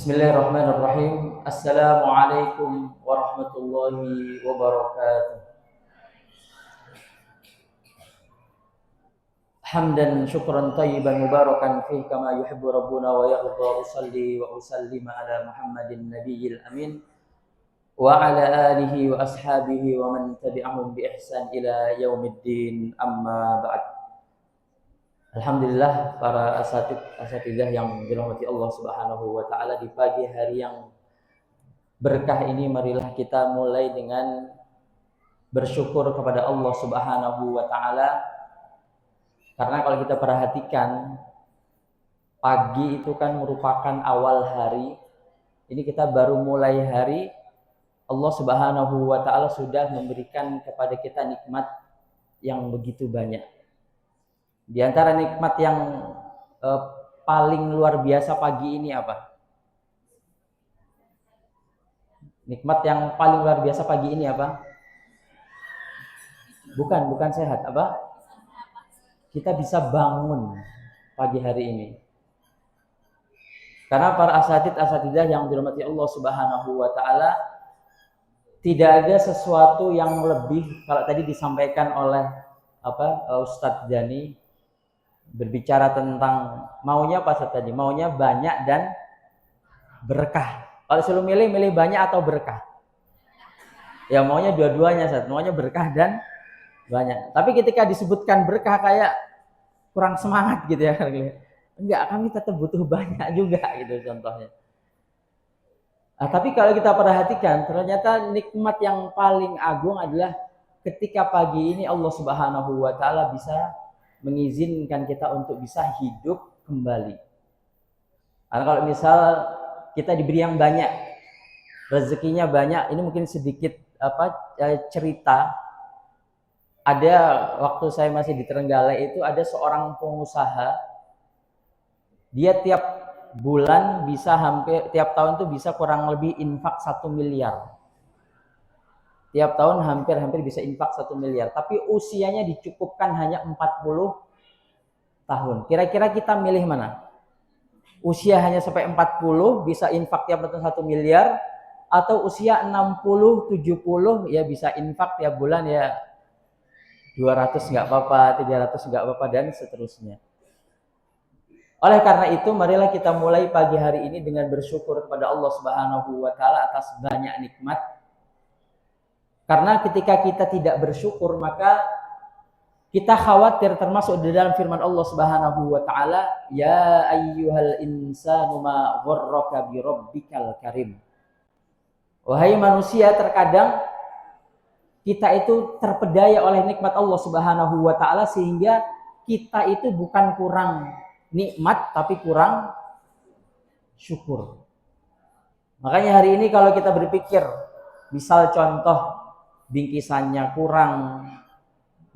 Bismillahirrahmanirrahim. Assalamualaikum warahmatullahi wabarakatuh. Hamdan syukran tayyiban mubarakan fihi kama yuhibbu rabbuna wa yarda. Usalli wa usallim ala Muhammadin nabiyil amin wa ala alihi wa ashabihi wa man tabi'ahum bi ihsan ila yaumiddin, amma ba'd. Alhamdulillah, para asatidzah yang dirahmati Allah Subhanahu wa taala, di pagi hari yang berkah ini marilah kita mulai dengan bersyukur kepada Allah Subhanahu wa taala. Karena kalau kita perhatikan, pagi itu kan merupakan awal hari. Ini kita baru mulai hari, Allah Subhanahu wa taala sudah memberikan kepada kita nikmat yang begitu banyak. Di antara nikmat yang paling luar biasa pagi ini apa? Nikmat yang paling luar biasa pagi ini apa? Bukan sehat, apa? Kita bisa bangun pagi hari ini. Karena para asatidzah yang dirahmati Allah Subhanahu wa taala, tidak ada sesuatu yang lebih, kalau tadi disampaikan oleh Ustadz Jani berbicara tentang maunya apa tadi? Maunya banyak dan berkah. Kalau selalu milih banyak atau berkah? Ya maunya dua-duanya, maunya berkah dan banyak. Tapi ketika disebutkan berkah kayak kurang semangat gitu ya. Enggak, kami tetap butuh banyak juga gitu contohnya. Nah, tapi kalau kita perhatikan, ternyata nikmat yang paling agung adalah ketika pagi ini Allah Subhanahu wa taala bisa mengizinkan kita untuk bisa hidup kembali. Karena kalau misal kita diberi yang banyak, rezekinya banyak, ini mungkin sedikit cerita. Ada waktu saya masih di Trenggalek itu ada seorang pengusaha, dia tiap bulan bisa tiap tahun tuh bisa kurang lebih infak 1 miliar. Tiap tahun hampir bisa infak 1 miliar, tapi usianya dicukupkan hanya 40 tahun. Kira-kira kita milih mana? Usia hanya sampai 40 bisa infak tiap tahun 1 miliar, atau usia 60, 70 ya bisa infak tiap bulan ya 200 nggak apa-apa, 300 nggak apa-apa, dan seterusnya. Oleh karena itu, marilah kita mulai pagi hari ini dengan bersyukur kepada Allah Subhanahu wa taala atas banyak nikmat. Karena ketika kita tidak bersyukur, maka kita khawatir termasuk di dalam firman Allah Subhanahu wa taala, ya ayyuhal insanu ma gharraka bi rabbikal karim. Wahai manusia, terkadang kita itu terpedaya oleh nikmat Allah Subhanahu wa taala sehingga kita itu bukan kurang nikmat tapi kurang syukur. Makanya hari ini kalau kita berpikir, misal contoh bingkisannya kurang,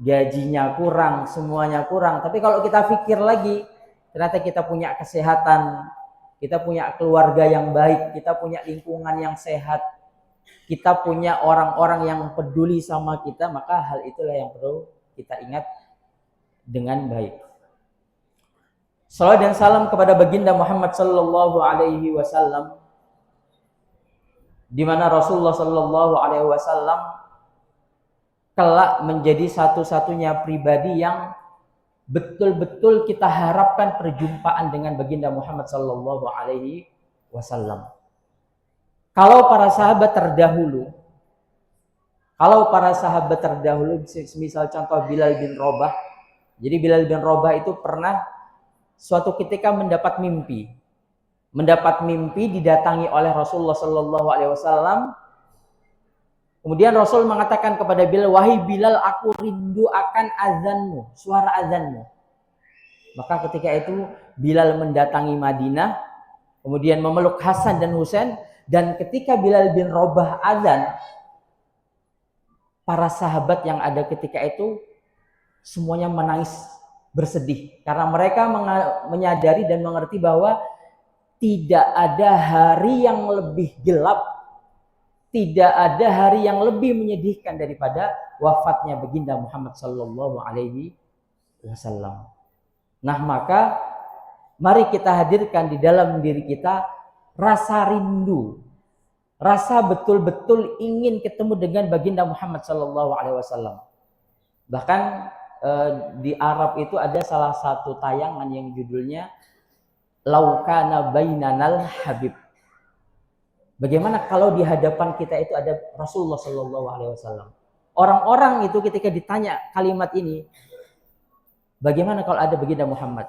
gajinya kurang, semuanya kurang. Tapi kalau kita pikir lagi, ternyata kita punya kesehatan, kita punya keluarga yang baik, kita punya lingkungan yang sehat, kita punya orang-orang yang peduli sama kita, maka hal itulah yang perlu kita ingat dengan baik. Salawat dan salam kepada baginda Muhammad sallallahu alaihi wasallam, di mana Rasulullah sallallahu alaihi wasallam kelak menjadi satu-satunya pribadi yang betul-betul kita harapkan perjumpaan dengan baginda Muhammad sallallahu alaihi wasallam. Kalau para sahabat terdahulu, misal contoh Bilal bin Rabah. Jadi Bilal bin Rabah itu pernah suatu ketika mendapat mimpi didatangi oleh Rasulullah sallallahu alaihi wasallam. Kemudian Rasul mengatakan kepada Bilal, wahai Bilal, aku rindu akan azanmu, suara azanmu. Maka ketika itu Bilal mendatangi Madinah, kemudian memeluk Hasan dan Husain, dan ketika Bilal bin Rabah azan, para sahabat yang ada ketika itu semuanya menangis bersedih karena mereka menyadari dan mengerti bahwa tidak ada hari yang lebih gelap, tidak ada hari yang lebih menyedihkan daripada wafatnya baginda Muhammad sallallahu alaihi wasallam. Nah, maka mari kita hadirkan di dalam diri kita rasa rindu, rasa betul-betul ingin ketemu dengan baginda Muhammad Sallallahu Alaihi Wasallam. Bahkan di Arab itu ada salah satu tayangan yang judulnya Laukana Bainanal Habib. Bagaimana kalau di hadapan kita itu ada Rasulullah Sallallahu Alaihi Wasallam? Orang-orang itu ketika ditanya kalimat ini, bagaimana kalau ada baginda Muhammad?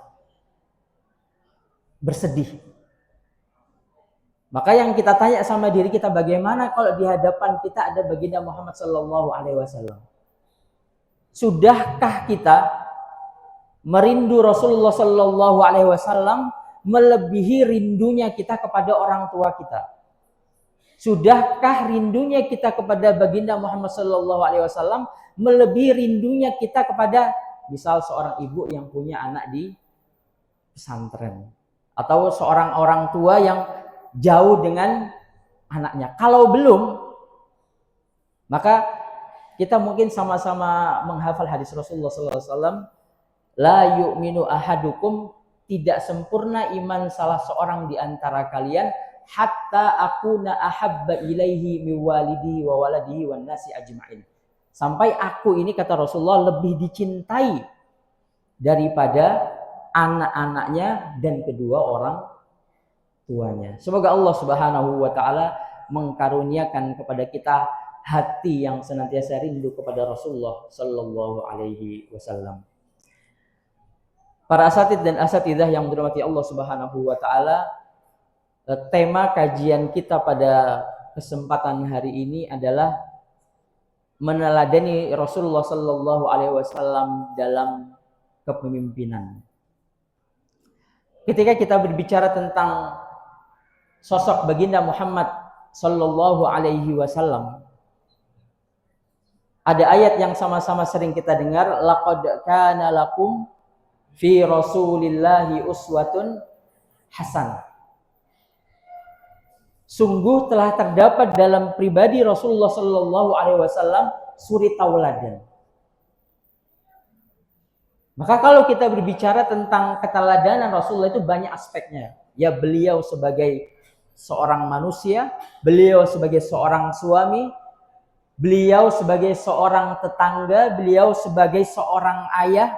Bersedih. Maka yang kita tanya sama diri kita, bagaimana kalau di hadapan kita ada baginda Muhammad Sallallahu Alaihi Wasallam? Sudahkah kita merindu Rasulullah Sallallahu Alaihi Wasallam melebihi rindunya kita kepada orang tua kita? Sudahkah rindunya kita kepada baginda Muhammad Sallallahu Alaihi Wasallam melebihi rindunya kita kepada misal seorang ibu yang punya anak di pesantren, atau seorang orang tua yang jauh dengan anaknya? Kalau belum, maka kita mungkin sama-sama menghafal hadis Rasulullah SAW, la yu'minu ahadukum, tidak sempurna iman salah seorang di antara kalian, hatta akuna ahabba ilaihi miwalidihi wa waladihi wan nasi ajma'in. Sampai aku ini, kata Rasulullah, lebih dicintai daripada anak-anaknya dan kedua orang tuanya. Semoga Allah Subhanahu wa taala mengkaruniakan kepada kita hati yang senantiasa rindu kepada Rasulullah sallallahu alaihi wasallam. Para asatidz dan asatidzah yang dirahmati Allah Subhanahu wa taala, tema kajian kita pada kesempatan hari ini adalah meneladani Rasulullah sallallahu alaihi wasallam dalam kepemimpinan. Ketika kita berbicara tentang sosok baginda Muhammad sallallahu alaihi wasallam, ada ayat yang sama-sama sering kita dengar, laqad kana lakum fi rasulillahi uswatun hasanah. Sungguh telah terdapat dalam pribadi Rasulullah sallallahu alaihi wasallam suri tauladan. Maka kalau kita berbicara tentang keteladanan Rasulullah itu banyak aspeknya. Ya, beliau sebagai seorang manusia, beliau sebagai seorang suami, beliau sebagai seorang tetangga, beliau sebagai seorang ayah,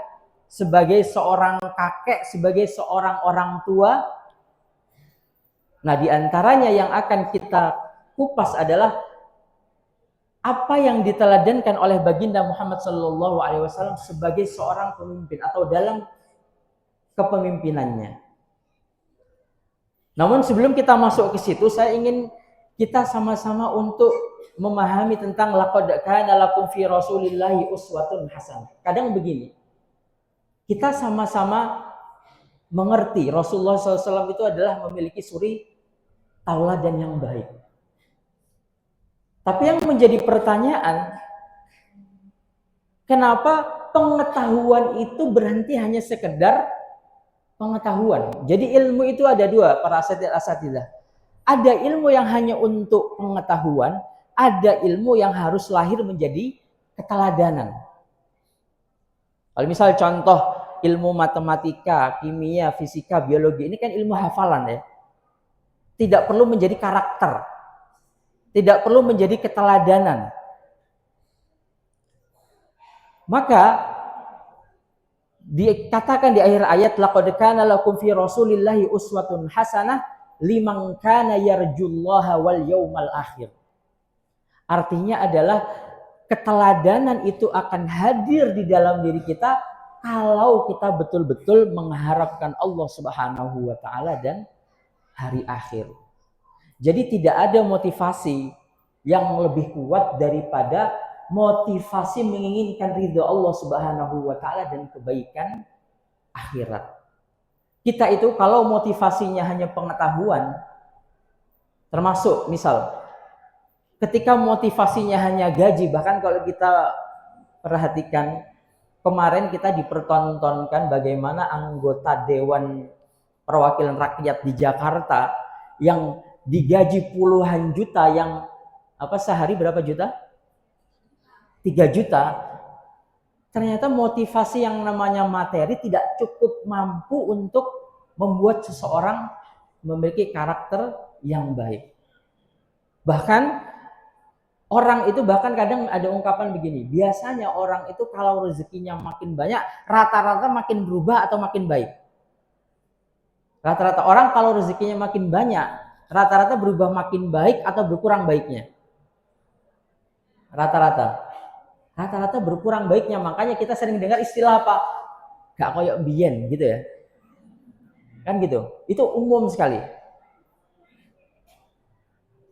sebagai seorang kakek, sebagai seorang orang tua. Nah, di antaranya yang akan kita kupas adalah apa yang diteladankan oleh baginda Muhammad Sallallahu Alaihi Wasallam sebagai seorang pemimpin atau dalam kepemimpinannya. Namun sebelum kita masuk ke situ, saya ingin kita sama-sama untuk memahami tentang laqad kana lakum fi rasulillahi uswatun hasanah. Kadang begini, kita sama-sama mengerti Rasulullah SAW itu adalah memiliki suri tauladan yang baik. Tapi yang menjadi pertanyaan, kenapa pengetahuan itu berhenti hanya sekedar pengetahuan? Jadi ilmu itu ada dua, para asatidzah. Ada ilmu yang hanya untuk pengetahuan, ada ilmu yang harus lahir menjadi keteladanan. Kalau misal contoh ilmu matematika, kimia, fisika, biologi, ini kan ilmu hafalan ya. Tidak perlu menjadi karakter, tidak perlu menjadi keteladanan. Maka dikatakan di akhir ayat, laqad kana lakum fi rasulillahi uswatun hasanah liman kana yarjullaha wal yaumal akhir. Artinya adalah keteladanan itu akan hadir di dalam diri kita kalau kita betul-betul mengharapkan Allah Subhanahu wa taala dan hari akhir. Jadi tidak ada motivasi yang lebih kuat daripada motivasi menginginkan ridha Allah Subhanahu wa taala dan kebaikan akhirat. Kita itu kalau motivasinya hanya pengetahuan, termasuk misal ketika motivasinya hanya gaji, bahkan kalau kita perhatikan kemarin kita dipertontonkan bagaimana anggota Dewan Perwakilan Rakyat di Jakarta yang digaji puluhan juta, yang sehari berapa juta? 3 juta. Ternyata motivasi yang namanya materi tidak cukup mampu untuk membuat seseorang memiliki karakter yang baik. Bahkan orang itu bahkan kadang ada ungkapan begini, biasanya orang itu kalau rezekinya makin banyak, rata-rata makin berubah atau makin baik. Rata-rata orang kalau rezekinya makin banyak, rata-rata berubah makin baik atau berkurang baiknya. Rata-rata berkurang baiknya. Makanya kita sering dengar istilah apa? Gak koyok biyen gitu ya. Kan gitu. Itu umum sekali.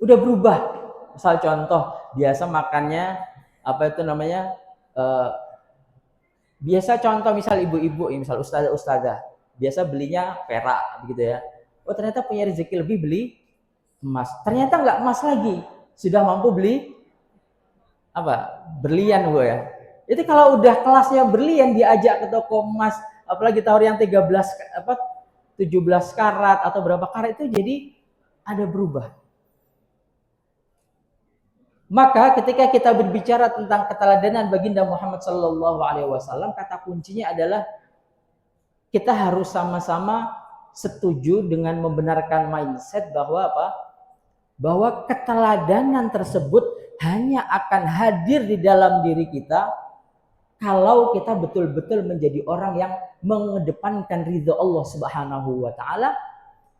Udah berubah. Misal contoh, biasa makannya apa itu namanya? Biasa contoh misal ibu-ibu, misal ustazah, biasa belinya perak begitu ya. Oh ternyata punya rezeki lebih beli emas. Ternyata nggak emas lagi, sudah mampu beli apa? Berlian Bu ya. Itu kalau udah kelasnya berlian diajak ke toko emas, apalagi tahun yang 13 apa 17 karat atau berapa karat itu jadi ada berubah. Maka ketika kita berbicara tentang keteladanan baginda Muhammad sallallahu alaihi wasallam, kata kuncinya adalah kita harus sama-sama setuju dengan membenarkan mindset bahwa apa? Bahwa keteladanan tersebut hanya akan hadir di dalam diri kita kalau kita betul-betul menjadi orang yang mengedepankan ridha Allah Subhanahu wa taala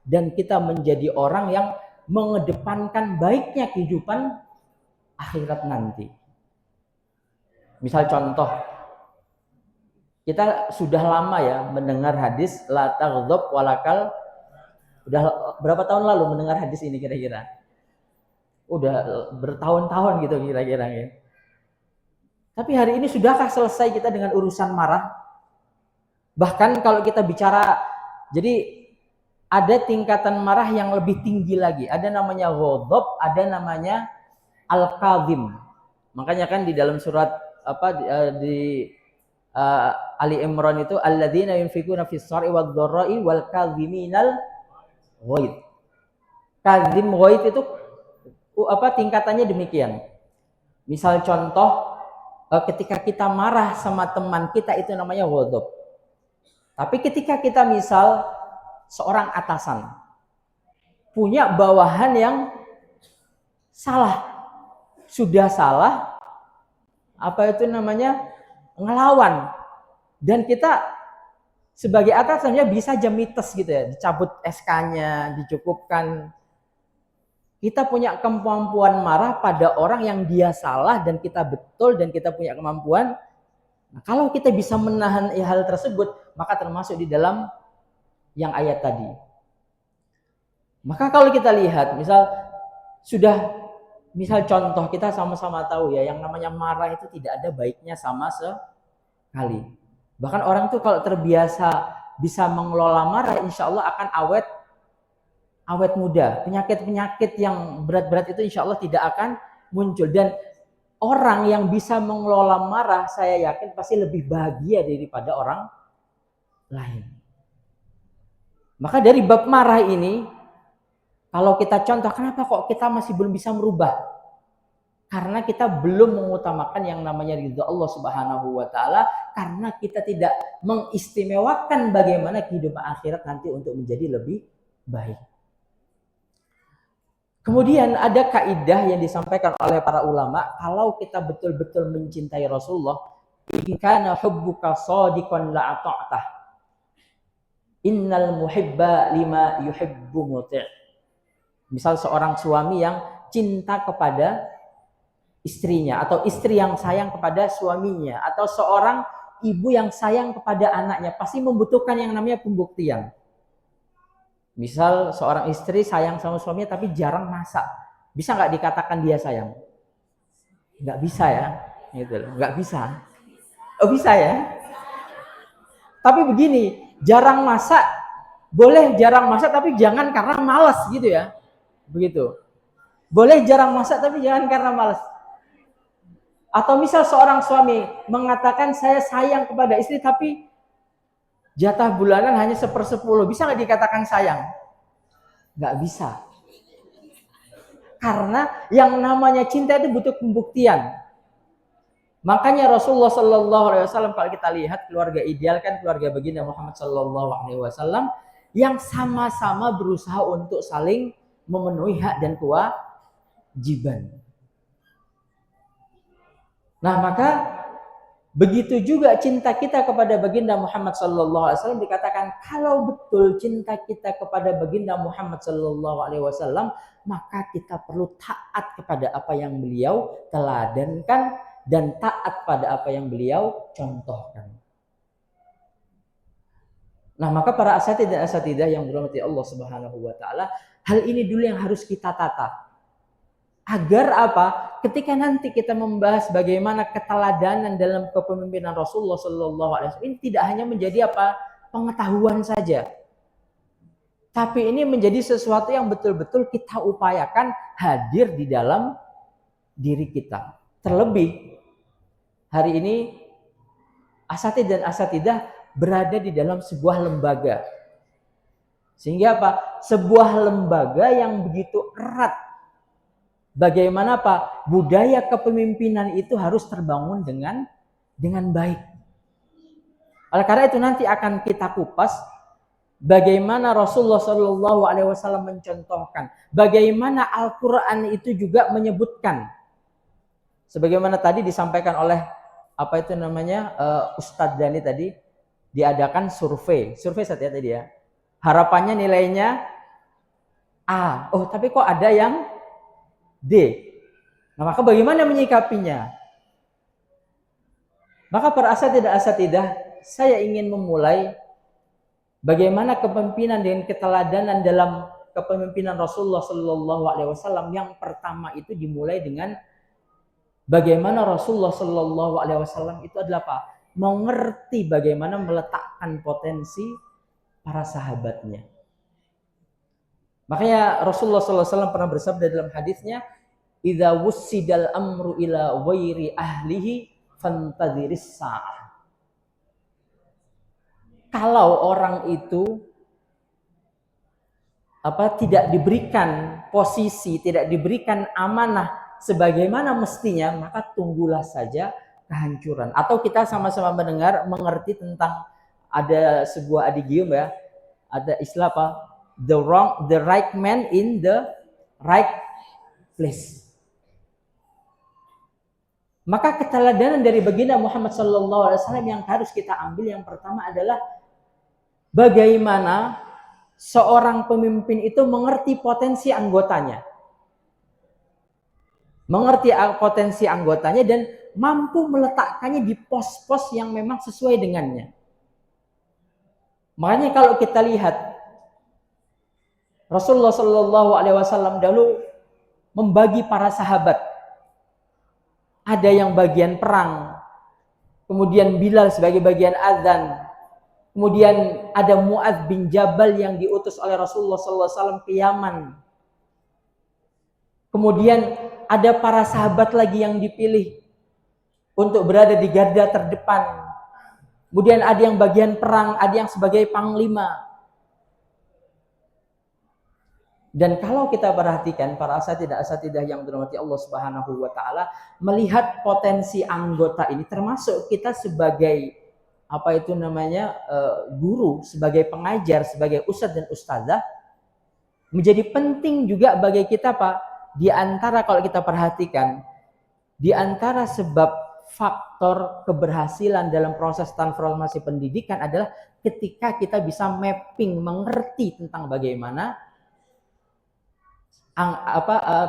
dan kita menjadi orang yang mengedepankan baiknya kehidupan akhirat nanti. Misal contoh, kita sudah lama ya mendengar hadis la taghdab walakal. Udah berapa tahun lalu mendengar hadis ini kira-kira? Udah bertahun-tahun gitu kira-kira ya. Tapi hari ini sudahkah selesai kita dengan urusan marah? Bahkan kalau kita bicara, jadi ada tingkatan marah yang lebih tinggi lagi. Ada namanya ghadab, ada namanya al-kadhim. Makanya kan di dalam surat apa di Ali Imran itu alladzina yunfikuna fis-sar'i wad-dharra'i wal kadhiminal ghaid. Kadhim ghaid itu apa tingkatannya demikian. Misal contoh ketika kita marah sama teman kita itu namanya ghadab. Tapi ketika kita misal seorang atasan punya bawahan yang salah, sudah salah, apa itu namanya ngelawan, dan kita sebagai atasannya bisa jamites gitu ya, dicabut SK-nya, dicukupkan. Kita punya kemampuan marah pada orang yang dia salah dan kita betul dan kita punya kemampuan. Nah, kalau kita bisa menahan hal tersebut, maka termasuk di dalam yang ayat tadi. Maka kalau kita lihat, misal contoh kita sama-sama tahu ya, yang namanya marah itu tidak ada baiknya sama sekali. Bahkan orang tuh kalau terbiasa bisa mengelola marah, insya Allah akan awet muda. Penyakit-penyakit yang berat-berat itu insya Allah tidak akan muncul. Dan orang yang bisa mengelola marah, saya yakin pasti lebih bahagia daripada orang lain. Maka dari bab marah ini, kalau kita contoh, kenapa kok kita masih belum bisa merubah? Karena kita belum mengutamakan yang namanya ridha Allah Subhanahu wa taala, karena kita tidak mengistimewakan bagaimana kehidupan akhirat nanti untuk menjadi lebih baik. Kemudian ada kaidah yang disampaikan oleh para ulama, kalau kita betul-betul mencintai Rasulullah, in kana hubbuka shadiqan la ata'tah. Innal muhibba lima yuhibbu muti'. Misal seorang suami yang cinta kepada istrinya, atau istri yang sayang kepada suaminya, atau seorang ibu yang sayang kepada anaknya, pasti membutuhkan yang namanya pembuktian. Misal seorang istri sayang sama suaminya tapi jarang masak, bisa nggak dikatakan dia sayang? Nggak bisa ya, gitu loh. Nggak bisa. Oh bisa ya. Tapi begini, jarang masak, boleh jarang masak tapi jangan karena malas gitu ya. Begitu. Boleh jarang masak tapi jangan karena malas. Atau misal seorang suami mengatakan saya sayang kepada istri tapi jatah bulanan hanya 1/10, bisa nggak dikatakan sayang? Nggak bisa. Karena yang namanya cinta itu butuh pembuktian. Makanya Rasulullah Sallallahu Alaihi Wasallam, kalau kita lihat keluarga ideal kan keluarga baginda Muhammad Sallallahu Alaihi Wasallam yang sama-sama berusaha untuk saling memenuhi hak dan kewajiban. Nah, maka begitu juga cinta kita kepada baginda Muhammad sallallahu alaihi wasallam, dikatakan kalau betul cinta kita kepada baginda Muhammad sallallahu alaihi wasallam, maka kita perlu taat kepada apa yang beliau teladankan dan taat pada apa yang beliau contohkan. Nah, maka para asatidzah dan asatidzah yang dirahmati Allah Subhanahu wa taala, hal ini dulu yang harus kita tata. Agar apa? Ketika nanti kita membahas bagaimana keteladanan dalam kepemimpinan Rasulullah sallallahu alaihi wasallam, ini tidak hanya menjadi apa? Pengetahuan saja. Tapi ini menjadi sesuatu yang betul-betul kita upayakan hadir di dalam diri kita. Terlebih hari ini asatidz dan asatidzah berada di dalam sebuah lembaga. Sehingga apa? Sebuah lembaga yang begitu erat. Bagaimana Pak? Budaya kepemimpinan itu harus terbangun dengan baik. Oleh karena itu nanti akan kita kupas bagaimana Rasulullah Shallallahu Alaihi Wasallam mencontohkan, bagaimana Al-Quran itu juga menyebutkan, sebagaimana tadi disampaikan oleh apa itu namanya Ustadz Dani tadi, diadakan survei saja tadi ya. Harapannya nilainya A. Oh tapi kok ada yang D. Nah, maka bagaimana menyikapinya? Maka para asatidzah, saya ingin memulai bagaimana kepemimpinan dan keteladanan dalam kepemimpinan Rasulullah Sallallahu Alaihi Wasallam. Yang pertama itu dimulai dengan bagaimana Rasulullah Sallallahu Alaihi Wasallam itu adalah apa? Mengerti bagaimana meletakkan potensi para sahabatnya. Makanya Rasulullah SAW pernah bersabda dalam hadisnya, "Idza wussidal amru ila ghairi ahlihi fantadhiris sa'ah." Kalau orang itu tidak diberikan posisi, tidak diberikan amanah sebagaimana mestinya, maka tunggulah saja kehancuran. Atau kita sama-sama mengerti tentang ada sebuah adigium ya, ada istilah apa? The right man in the right place. Maka keteladanan dari baginda Muhammad SAW yang harus kita ambil yang pertama adalah bagaimana seorang pemimpin itu mengerti potensi anggotanya. Mengerti potensi anggotanya dan mampu meletakkannya di pos-pos yang memang sesuai dengannya. Makanya kalau kita lihat Rasulullah Shallallahu Alaihi Wasallam dahulu membagi para sahabat. Ada yang bagian perang, kemudian Bilal sebagai bagian azan, kemudian ada Mu'adz bin Jabal yang diutus oleh Rasulullah Shallallahu Alaihi Wasallam ke Yaman. Kemudian ada para sahabat lagi yang dipilih untuk berada di garda terdepan. Kemudian ada yang bagian perang, ada yang sebagai panglima. Dan kalau kita perhatikan para asatidzah yang dirahmati Allah Subhanahu wa taala, melihat potensi anggota ini termasuk kita sebagai guru, sebagai pengajar, sebagai ustadz dan ustadzah, menjadi penting juga bagi kita Pak, di antara kalau kita perhatikan, di antara sebab faktor keberhasilan dalam proses transformasi pendidikan adalah ketika kita bisa mapping, mengerti tentang bagaimana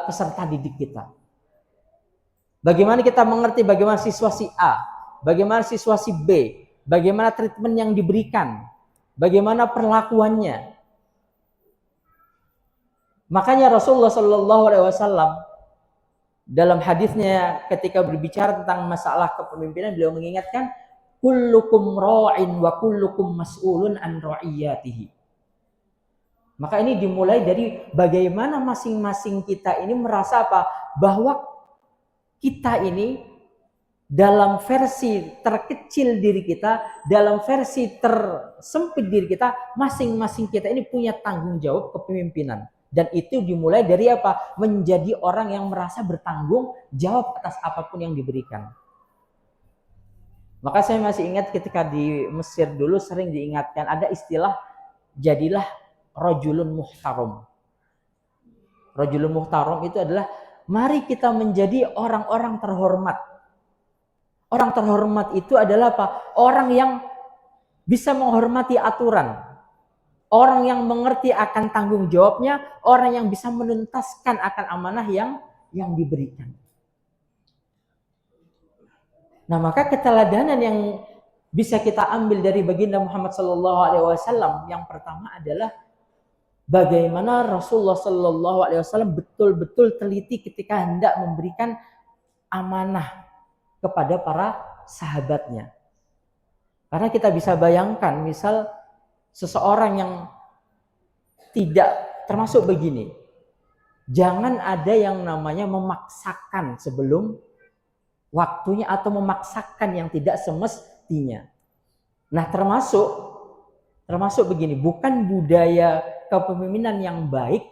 peserta didik kita. Bagaimana kita mengerti bagaimana siswa si A, bagaimana siswa si B, bagaimana treatment yang diberikan, bagaimana perlakuannya. Makanya Rasulullah Shallallahu Alaihi Wasallam dalam hadisnya ketika berbicara tentang masalah kepemimpinan, beliau mengingatkan, kullukum ra'in wa kullukum mas'ulun an ra'iyatihi. Maka ini dimulai dari bagaimana masing-masing kita ini merasa apa? Bahwa kita ini dalam versi terkecil diri kita, dalam versi tersempit diri kita, masing-masing kita ini punya tanggung jawab kepemimpinan. Dan itu dimulai dari apa? Menjadi orang yang merasa bertanggung jawab atas apapun yang diberikan. Maka saya masih ingat ketika di Mesir dulu sering diingatkan, ada istilah jadilah rajulun muhtaram. Rajulun muhtaram itu adalah mari kita menjadi orang-orang terhormat. Orang terhormat itu adalah apa? Orang yang bisa menghormati aturan. Orang yang mengerti akan tanggung jawabnya, orang yang bisa menuntaskan akan amanah yang diberikan. Nah, maka keteladanan yang bisa kita ambil dari baginda Muhammad SAW yang pertama adalah bagaimana Rasulullah SAW betul-betul teliti ketika hendak memberikan amanah kepada para sahabatnya. Karena kita bisa bayangkan, misal seseorang yang tidak termasuk begini, jangan ada yang namanya memaksakan sebelum waktunya atau memaksakan yang tidak semestinya. Nah, termasuk begini, bukan budaya kepemimpinan yang baik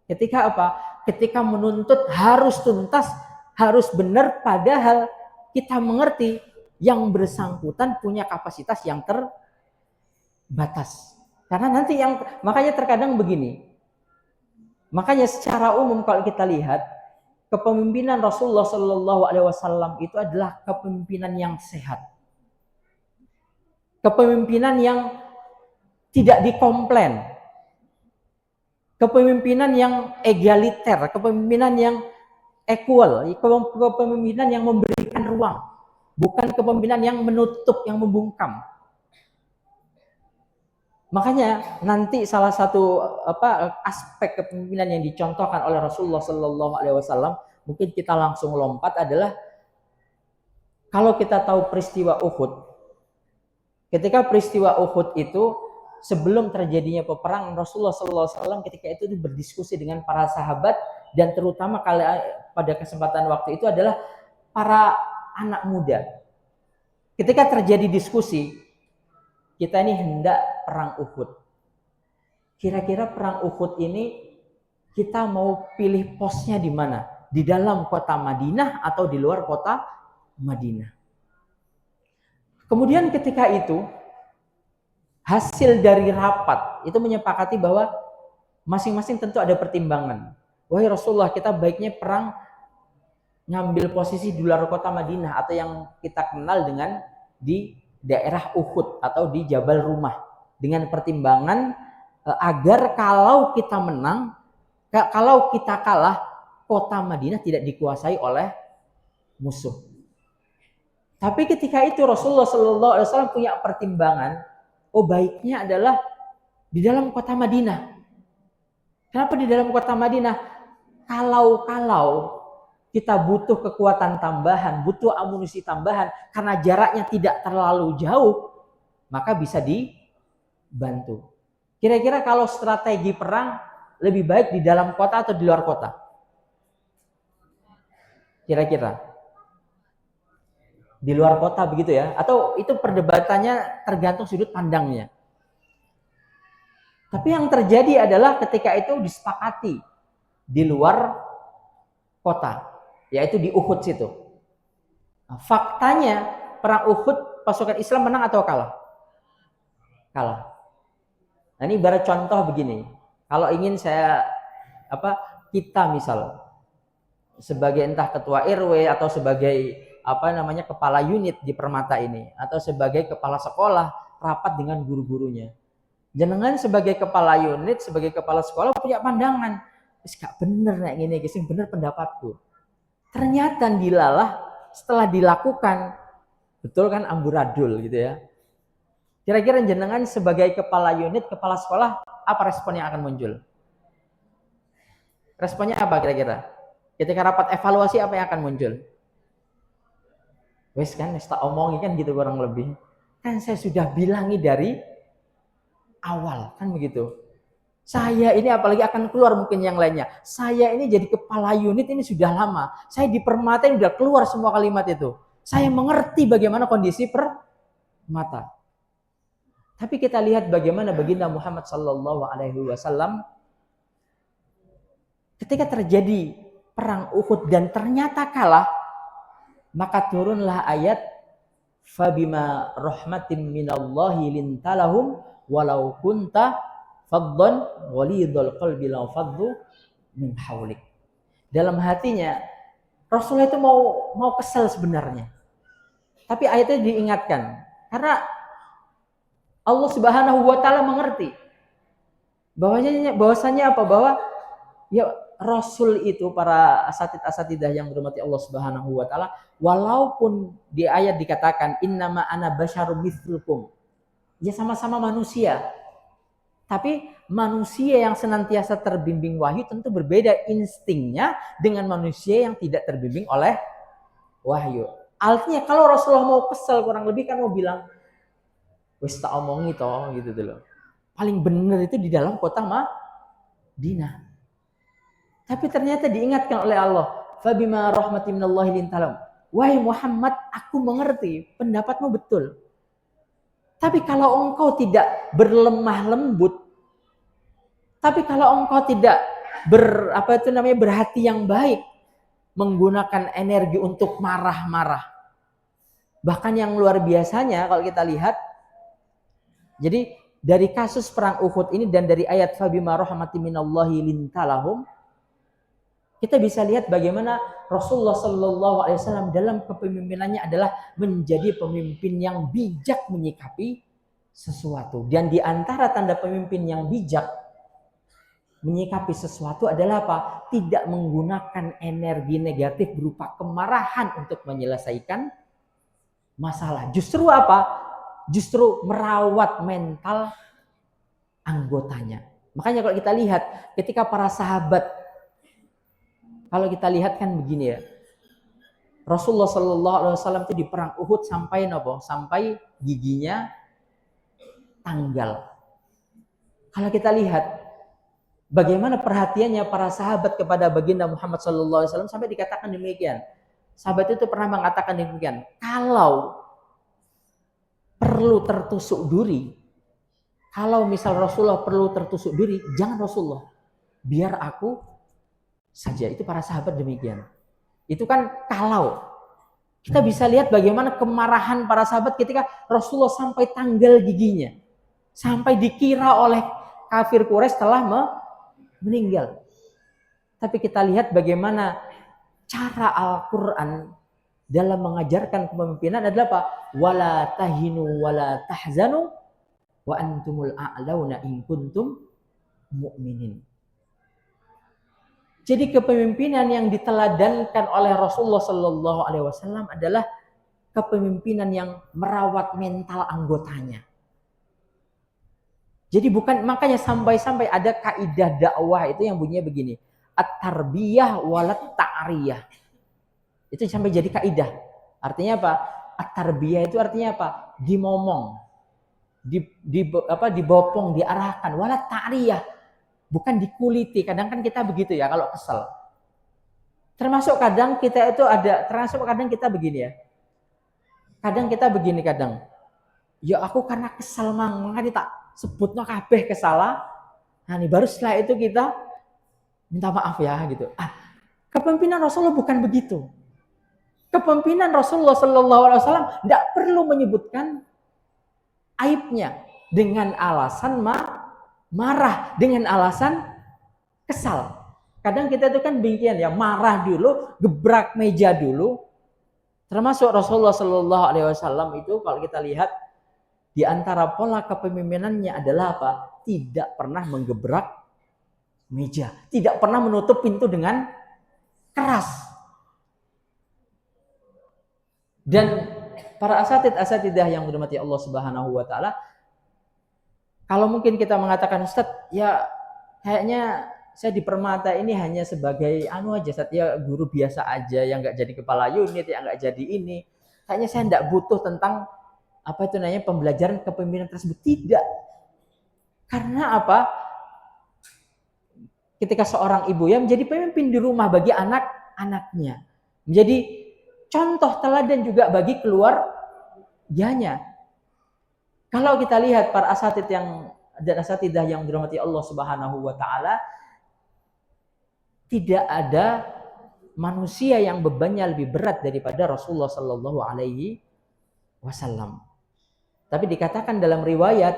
ketika apa? Ketika menuntut harus tuntas, harus benar, padahal kita mengerti yang bersangkutan punya kapasitas yang terbatas. Karena nanti makanya terkadang begini. Makanya secara umum kalau kita lihat kepemimpinan Rasulullah SAW itu adalah kepemimpinan yang sehat. Kepemimpinan yang tidak dikomplain. Kepemimpinan yang egaliter, kepemimpinan yang equal, kepemimpinan yang memberikan ruang, bukan kepemimpinan yang menutup, yang membungkam. Makanya nanti salah satu aspek kepemimpinan yang dicontohkan oleh Rasulullah SAW, mungkin kita langsung lompat adalah kalau kita tahu peristiwa Uhud. Ketika peristiwa Uhud itu sebelum terjadinya peperangan, Rasulullah SAW ketika itu berdiskusi dengan para sahabat dan terutama pada kesempatan waktu itu adalah para anak muda. Ketika terjadi diskusi, kita ini hendak perang Uhud. Kira-kira perang Uhud ini kita mau pilih posnya di mana? Di dalam kota Madinah atau di luar kota Madinah? Kemudian ketika itu hasil dari rapat itu menyepakati bahwa masing-masing tentu ada pertimbangan. Wahai Rasulullah, kita baiknya perang ngambil posisi di luar kota Madinah atau yang kita kenal dengan di daerah Uhud atau di Jabal Rumah, dengan pertimbangan agar kalau kita menang, kalau kita kalah, kota Madinah tidak dikuasai oleh musuh. Tapi ketika itu Rasulullah SAW punya pertimbangan, baiknya adalah di dalam kota Madinah. Kenapa di dalam kota Madinah? Kalau kita butuh kekuatan tambahan, butuh amunisi tambahan, karena jaraknya tidak terlalu jauh, maka bisa dibantu. Kira-kira kalau strategi perang lebih baik di dalam kota atau di luar kota? Kira-kira di luar kota begitu ya? Atau itu perdebatannya tergantung sudut pandangnya. Tapi yang terjadi adalah ketika itu disepakati di luar kota, yaitu di Uhud situ. Nah, faktanya perang Uhud pasukan Islam menang atau kalah? Kalah. Nah, ini ibarat contoh begini. Kalau ingin kita misal sebagai entah ketua RW atau sebagai kepala unit di Permata ini atau sebagai kepala sekolah rapat dengan guru-gurunya. Jenengan sebagai kepala unit, sebagai kepala sekolah punya pandangan. Gak bener nek ngene iki, sing bener pendapatku. Ternyata dilalah setelah dilakukan betul kan amburadul gitu ya. Kira-kira jenengan sebagai kepala unit, kepala sekolah, apa respon yang akan muncul? Responnya apa kira-kira? Ketika rapat evaluasi apa yang akan muncul? Wes kan, tak omongin kan gitu kurang lebih. Kan saya sudah bilangi dari awal kan begitu. Saya ini apalagi akan keluar mungkin yang lainnya. Saya ini jadi kepala unit ini sudah lama. Saya di Permata ini sudah keluar semua kalimat itu. Saya mengerti bagaimana kondisi Permata. Tapi kita lihat bagaimana baginda Muhammad SAW ketika terjadi perang Uhud dan ternyata kalah, maka turunlah ayat fabima rahmatin minallahi lintalahum walau kunta faddan walidul qalbi law faddu min haulik. Dalam hatinya Rasulullah itu mau kesel sebenarnya. Tapi ayatnya diingatkan karena Allah Subhanahu wa taala mengerti bahwasanya apa? Bahwa ya Rasul itu, para asatidah yang dirahmati Allah Subhanahu wa taala, walaupun di ayat dikatakan innama ana basyarum mitslukum, ya sama-sama manusia. Tapi manusia yang senantiasa terbimbing wahyu tentu berbeda instingnya dengan manusia yang tidak terbimbing oleh wahyu. Artinya kalau Rasulullah mau kesel kurang lebih kan mau bilang, wis tak omongi toh gitu dulu. Paling benar itu di dalam kota Madinah. Tapi ternyata diingatkan oleh Allah, fabima rahmatin minallahi lintalam. Wahai Muhammad, aku mengerti, pendapatmu betul. Tapi kalau engkau tidak berlemah lembut, tapi kalau engkau tidak berhati yang baik, menggunakan energi untuk marah-marah. Bahkan yang luar biasanya kalau kita lihat, jadi dari kasus perang Uhud ini dan dari ayat fabima rahmatin minallahi lintalahum, kita bisa lihat bagaimana Rasulullah Shallallahu Alaihi Wasallam dalam kepemimpinannya adalah menjadi pemimpin yang bijak menyikapi sesuatu. Dan di antara tanda pemimpin yang bijak menyikapi sesuatu adalah apa? Tidak menggunakan energi negatif berupa kemarahan untuk menyelesaikan masalah. Justru apa? Justru merawat mental anggotanya. Makanya kalau kita lihat ketika para sahabat, kalau kita lihat kan begini ya, Rasulullah Shallallahu Alaihi Wasallam itu di perang Uhud sampai giginya tanggal. Kalau kita lihat bagaimana perhatiannya para sahabat kepada baginda Muhammad Shallallahu Alaihi Wasallam sampai dikatakan demikian. Sahabat itu pernah mengatakan demikian, kalau perlu tertusuk duri, kalau misal Rasulullah perlu tertusuk duri, jangan Rasulullah, biar aku saja. Itu para sahabat demikian. Itu kan kalau kita bisa lihat bagaimana kemarahan para sahabat ketika Rasulullah sampai tanggal giginya, sampai dikira oleh kafir Quraisy telah meninggal. Tapi kita lihat bagaimana cara Al-Quran dalam mengajarkan kepemimpinan adalah apa? Wala tahinu wala tahzanu wa antumul a'launa in kuntum mu'minin. Jadi kepemimpinan yang diteladankan oleh Rasulullah Shallallahu Alaihi Wasallam adalah kepemimpinan yang merawat mental anggotanya. Jadi bukan, makanya sampai-sampai ada kaidah dakwah itu yang bunyinya begini, at-tarbiyah walat ta'riyah. Itu sampai jadi kaidah. Artinya apa? At-tarbiyah itu artinya apa? Dimomong, dibopong, diarahkan. Walat ta'riyah, bukan dikuliti. Kadang kan kita begitu ya kalau kesel. Termasuk kadang kita begini ya. Kadang kita begini kadang. Ya aku karena kesel makanya tak sebutno kabeh kesalah. Nah nih baru setelah itu kita minta maaf ya gitu. Kepemimpinan Rasulullah bukan begitu. Kepemimpinan Rasulullah Shallallahu Alaihi Wasallam tidak perlu menyebutkan aibnya dengan alasan marah, dengan alasan kesal. Kadang kita itu kan demikian ya, marah dulu, gebrak meja dulu. Termasuk Rasulullah Shallallahu Alaihi Wasallam itu kalau kita lihat di antara pola kepemimpinannya adalah apa? Tidak pernah menggebrak meja, tidak pernah menutup pintu dengan keras. Dan para asatidah yang dirahmati Allah Subhanahu wa taala, kalau mungkin kita mengatakan Ustaz, ya kayaknya saya di Permata ini hanya sebagai aja, Ustaz, ya guru biasa aja yang nggak jadi kepala unit, yang nggak jadi ini. Kayaknya saya nggak butuh tentang pembelajaran kepemimpinan tersebut. Tidak. Karena apa? Ketika seorang ibu ya menjadi pemimpin di rumah bagi anak-anaknya, menjadi contoh teladan juga bagi keluarganya. Kalau kita lihat para asatidah yang dirahmati Allah Subhanahu wa taala, tidak ada manusia yang bebannya lebih berat daripada Rasulullah Sallallahu Alaihi Wasallam. Tapi dikatakan dalam riwayat,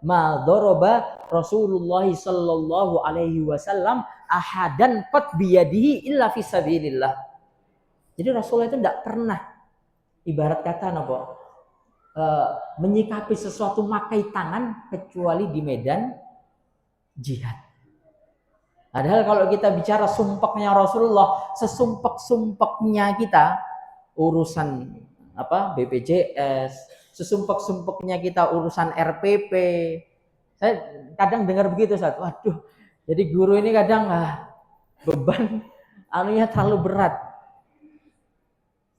ma dzaraba Rasulullah Sallallahu Alaihi Wasallam ahadan qad biyadihi illa fi sabilillah. Jadi Rasulullah itu tidak pernah ibarat kata apa? Menyikapi sesuatu makai tangan kecuali di medan jihad. Padahal kalau kita bicara sumpeknya Rasulullah, sesumpek-sumpeknya kita urusan apa BPJS, sesumpek-sumpeknya kita urusan RPP. Saya kadang dengar begitu saat, waduh, jadi guru ini kadang beban anunya terlalu berat.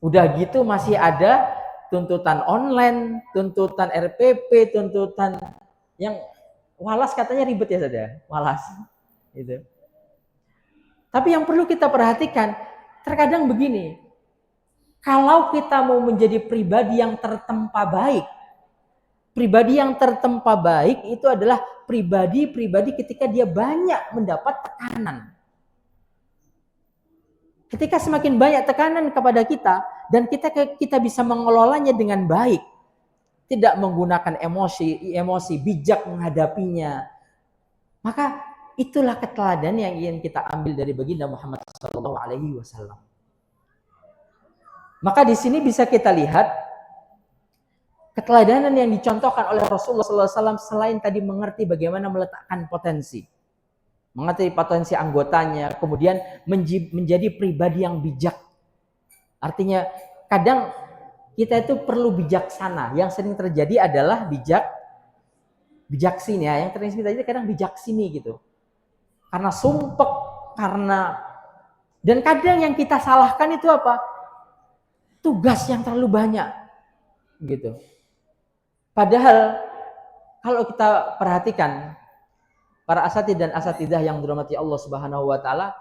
Udah gitu masih ada tuntutan online, tuntutan RPP, tuntutan yang walas katanya ribet ya saja, walas. Gitu. Tapi yang perlu kita perhatikan, terkadang begini, kalau kita mau menjadi pribadi yang tertempa baik, pribadi yang tertempa baik itu adalah pribadi ketika dia banyak mendapat tekanan. Ketika semakin banyak tekanan kepada kita, dan kita bisa mengelolanya dengan baik, tidak menggunakan emosi bijak menghadapinya, maka itulah keteladanan yang ingin kita ambil dari baginda Muhammad SAW. Maka di sini bisa kita lihat keteladanan yang dicontohkan oleh Rasulullah SAW selain tadi mengerti bagaimana meletakkan potensi, mengerti potensi anggotanya, kemudian menjadi pribadi yang bijak. Artinya kadang kita itu perlu bijaksana. Yang sering terjadi adalah bijaksini ya. Yang terjadi kadang bijaksini gitu. Karena sumpek, dan kadang yang kita salahkan itu apa? Tugas yang terlalu banyak gitu. Padahal kalau kita perhatikan para asatidz dan asatidzah yang dirahmati Allah Subhanahu wa taala,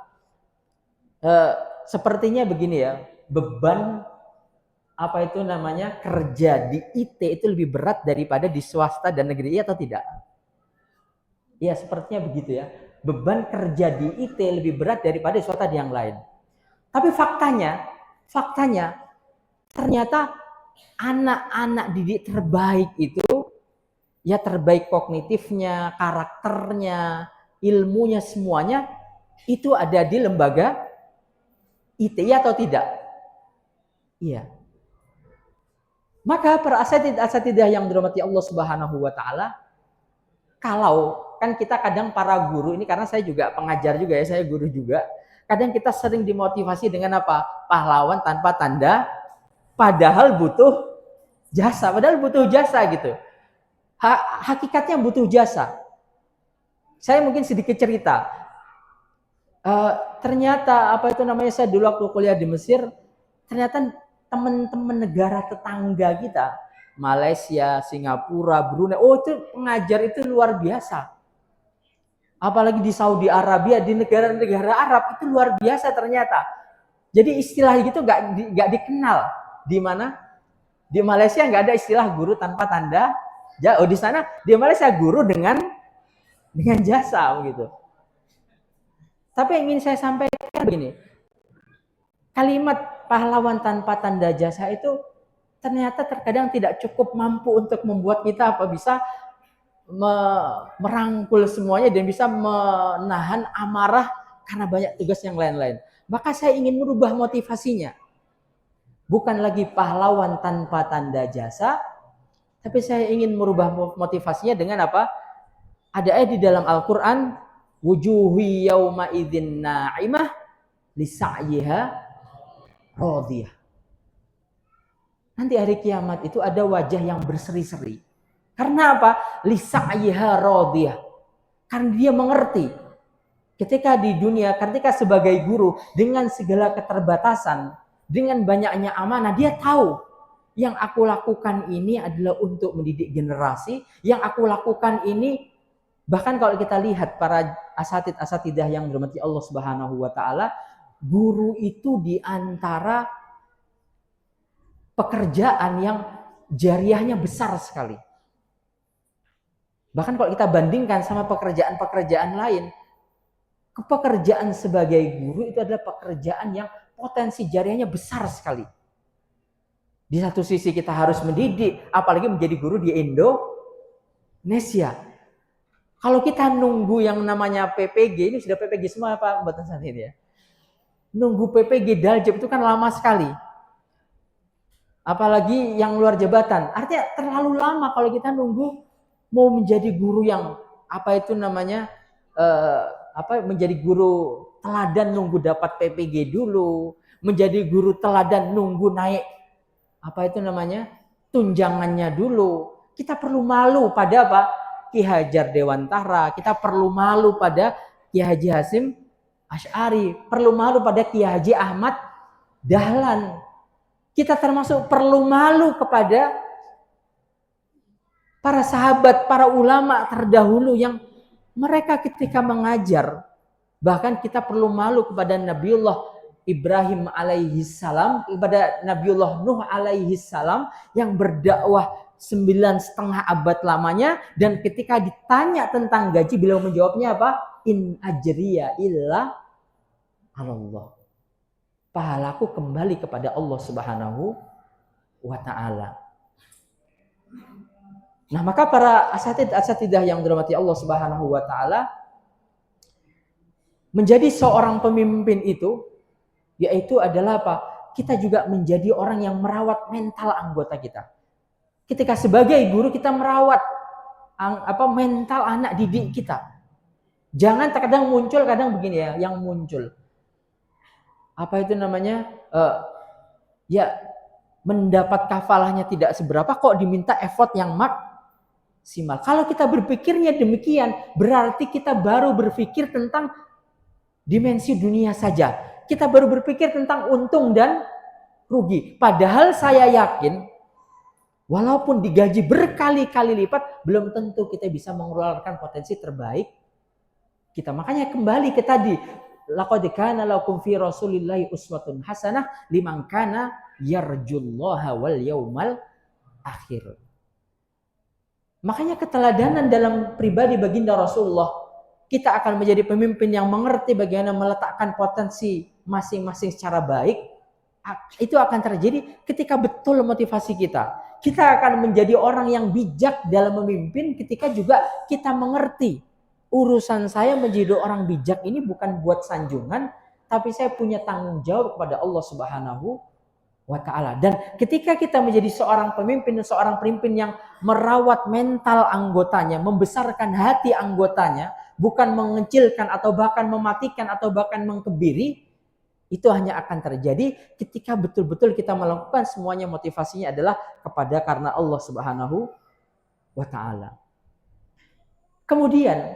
sepertinya begini ya, beban apa itu namanya kerja di IT itu lebih berat daripada di swasta dan negeri, iya atau tidak? Iya, sepertinya begitu ya. Beban kerja di IT lebih berat daripada di swasta yang lain. Tapi faktanya ternyata anak-anak didik terbaik itu ya terbaik kognitifnya, karakternya, ilmunya, semuanya itu ada di lembaga IT, ya atau tidak? Iya. Maka para asatidzah yang dirahmati Allah Subhanahu wa taala, kalau kan kita kadang para guru ini, karena saya juga pengajar juga ya, saya guru juga, kadang kita sering dimotivasi dengan apa? Pahlawan tanpa tanda, padahal butuh jasa gitu. Hakikatnya butuh jasa. Saya mungkin sedikit cerita. Ternyata apa itu namanya, saya dulu waktu kuliah di Mesir, ternyata teman-teman negara tetangga kita, Malaysia, Singapura, Brunei, itu pengajar itu luar biasa. Apalagi di Saudi Arabia, di negara-negara Arab itu luar biasa ternyata. Jadi istilah gitu nggak dikenal. Di mana? Di Malaysia nggak ada istilah guru tanpa tanda. Di sana di Malaysia guru dengan jasa begitu. Tapi yang ingin saya sampaikan begini, kalimat pahlawan tanpa tanda jasa itu ternyata terkadang tidak cukup mampu untuk membuat kita bisa merangkul semuanya dan bisa menahan amarah karena banyak tugas yang lain-lain. Maka saya ingin merubah motivasinya. Bukan lagi pahlawan tanpa tanda jasa, tapi saya ingin merubah motivasinya dengan apa? Ada ayat di dalam Al-Quran, wujuhi yawma idzin na'imah lisa'yiha radiyah. Nanti hari kiamat itu ada wajah yang berseri-seri. Karena apa? Lisa'yiha radiyah. Karena dia mengerti. Ketika di dunia, ketika sebagai guru, dengan segala keterbatasan, dengan banyaknya amanah, dia tahu yang aku lakukan ini adalah untuk mendidik generasi. Yang aku lakukan ini, bahkan kalau kita lihat para asatidzah yang dirahmati Allah Subhanahu wa taala, guru itu di antara pekerjaan yang jariahnya besar sekali. Bahkan kalau kita bandingkan sama pekerjaan-pekerjaan lain, pekerjaan sebagai guru itu adalah pekerjaan yang potensi jariahnya besar sekali. Di satu sisi kita harus mendidik, apalagi menjadi guru di Indonesia. Kalau kita nunggu yang namanya PPG, ini sudah PPG semua Pak buatan saat ini ya. Nunggu PPG Daljab itu kan lama sekali. Apalagi yang luar jabatan. Artinya terlalu lama kalau kita nunggu mau menjadi guru yang apa itu namanya menjadi guru teladan nunggu dapat PPG dulu, menjadi guru teladan nunggu naik apa itu namanya tunjangannya dulu. Kita perlu malu pada apa? Ki Hajar Dewantara, kita perlu malu pada Ki Haji Hasim Asy'ari, perlu malu pada Ki Haji Ahmad Dahlan. Kita termasuk perlu malu kepada para sahabat, para ulama terdahulu yang mereka ketika mengajar, bahkan kita perlu malu kepada Nabiullah Ibrahim alaihi salam, kepada Nabiullah Nuh alaihi salam yang berdakwah 9,5 abad lamanya, dan ketika ditanya tentang gaji beliau menjawabnya apa? In ajriya illa Allah. Pahalaku kembali kepada Allah Subhanahu wa taala. Nah, maka para asatidah yang dirahmati Allah Subhanahu wa taala, menjadi seorang pemimpin itu yaitu adalah apa? Kita juga menjadi orang yang merawat mental anggota kita. Ketika sebagai guru kita merawat mental anak didik kita. Jangan terkadang muncul, kadang begini ya, yang muncul. Apa itu namanya? Mendapat kafalahnya tidak seberapa kok diminta effort yang maksimal. Kalau kita berpikirnya demikian, berarti kita baru berpikir tentang dimensi dunia saja. Kita baru berpikir tentang untung dan rugi. Padahal saya yakin, walaupun digaji berkali-kali lipat, belum tentu kita bisa mengeluarkan potensi terbaik kita. Makanya kembali ke tadi, laqad kana lakum fi rasulillahi uswatun hasanah liman kana yarjullaha wal yaumal akhir. Makanya keteladanan dalam pribadi baginda Rasulullah, kita akan menjadi pemimpin yang mengerti bagaimana meletakkan potensi masing-masing secara baik. Itu akan terjadi ketika betul motivasi kita. Kita akan menjadi orang yang bijak dalam memimpin ketika juga kita mengerti urusan saya menjadi orang bijak ini bukan buat sanjungan, tapi saya punya tanggung jawab kepada Allah Subhanahu wa ta'ala. Dan ketika kita menjadi seorang pemimpin yang merawat mental anggotanya, membesarkan hati anggotanya, bukan mengecilkan atau bahkan mematikan atau bahkan mengkebiri, itu hanya akan terjadi ketika betul-betul kita melakukan semuanya motivasinya adalah kepada karena Allah Subhanahu wa ta'ala. Kemudian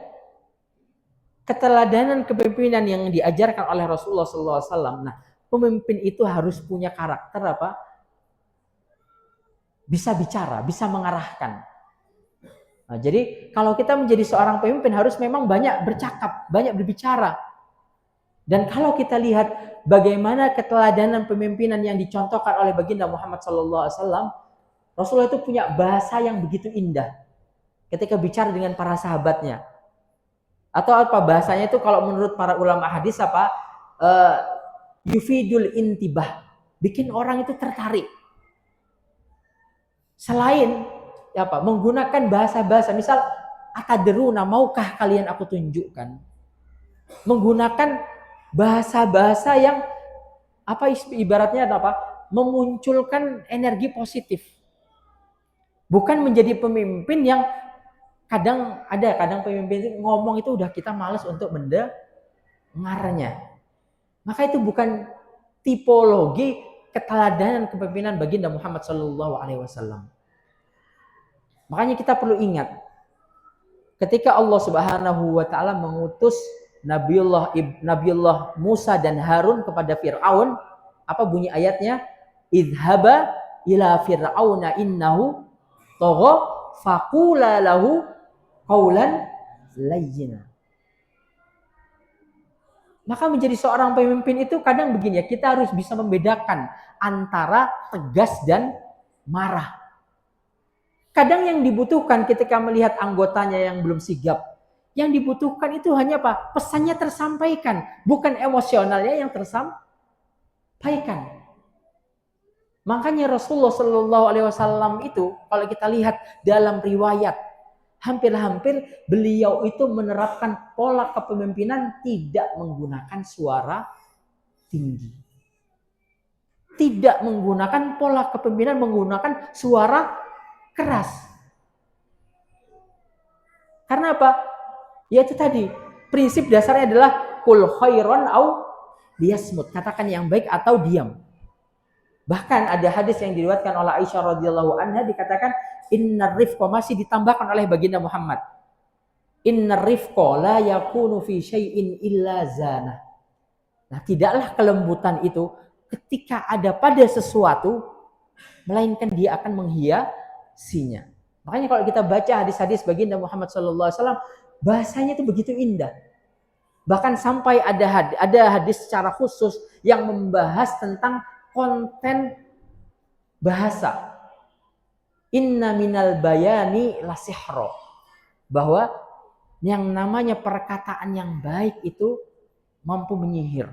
keteladanan kepemimpinan yang diajarkan oleh Rasulullah SAW. Nah, pemimpin itu harus punya karakter apa? Bisa bicara, bisa mengarahkan. Nah, jadi kalau kita menjadi seorang pemimpin harus memang banyak bercakap, banyak berbicara. Dan kalau kita lihat bagaimana keteladanan pemimpinan yang dicontohkan oleh baginda Muhammad SAW, Rasulullah itu punya bahasa yang begitu indah ketika bicara dengan para sahabatnya. Atau apa bahasanya itu kalau menurut para ulama hadis apa? Yufidul intibah, bikin orang itu tertarik. Selain menggunakan bahasa-bahasa, misal atadruna, maukah kalian aku tunjukkan? Menggunakan bahasa-bahasa yang ibaratnya memunculkan energi positif. Bukan menjadi pemimpin yang kadang pemimpin itu ngomong itu udah kita malas untuk mendengarnya. Maka itu bukan tipologi keteladanan kepemimpinan baginda Muhammad SAW. Makanya kita perlu ingat, ketika Allah Subhanahu wa ta'ala mengutus Nabiullah Musa dan Harun kepada Fir'aun, apa bunyi ayatnya? Idhaba ila fir'auna innahu tagha faqula lahu qaulan layyina. Maka menjadi seorang pemimpin itu kadang begini ya, kita harus bisa membedakan antara tegas dan marah. Kadang yang dibutuhkan ketika melihat anggotanya yang belum sigap, yang dibutuhkan itu hanya apa? Pesannya tersampaikan, bukan emosionalnya yang tersampaikan. Makanya Rasulullah SAW itu kalau kita lihat dalam riwayat Hampir-hampir beliau itu menerapkan pola kepemimpinan tidak menggunakan suara tinggi. Tidak menggunakan pola kepemimpinan menggunakan suara keras. Karena apa? Ya itu tadi, prinsip dasarnya adalah kul khairon au liyasmut. Katakan yang baik atau diam. Bahkan ada hadis yang diriwayatkan oleh Aisyah radhiyallahu anha dikatakan innar rifqa, masih ditambahkan oleh baginda Muhammad. Innar rifqa la yakunu fi syai'in illa zana. Nah, tidaklah kelembutan itu ketika ada pada sesuatu melainkan dia akan menghiasinya. Makanya kalau kita baca hadis-hadis baginda Muhammad SAW, bahasanya itu begitu indah. Bahkan sampai ada hadis secara khusus yang membahas tentang konten bahasa. Inna minal bayani lasihro. Bahwa yang namanya perkataan yang baik itu mampu menyihir.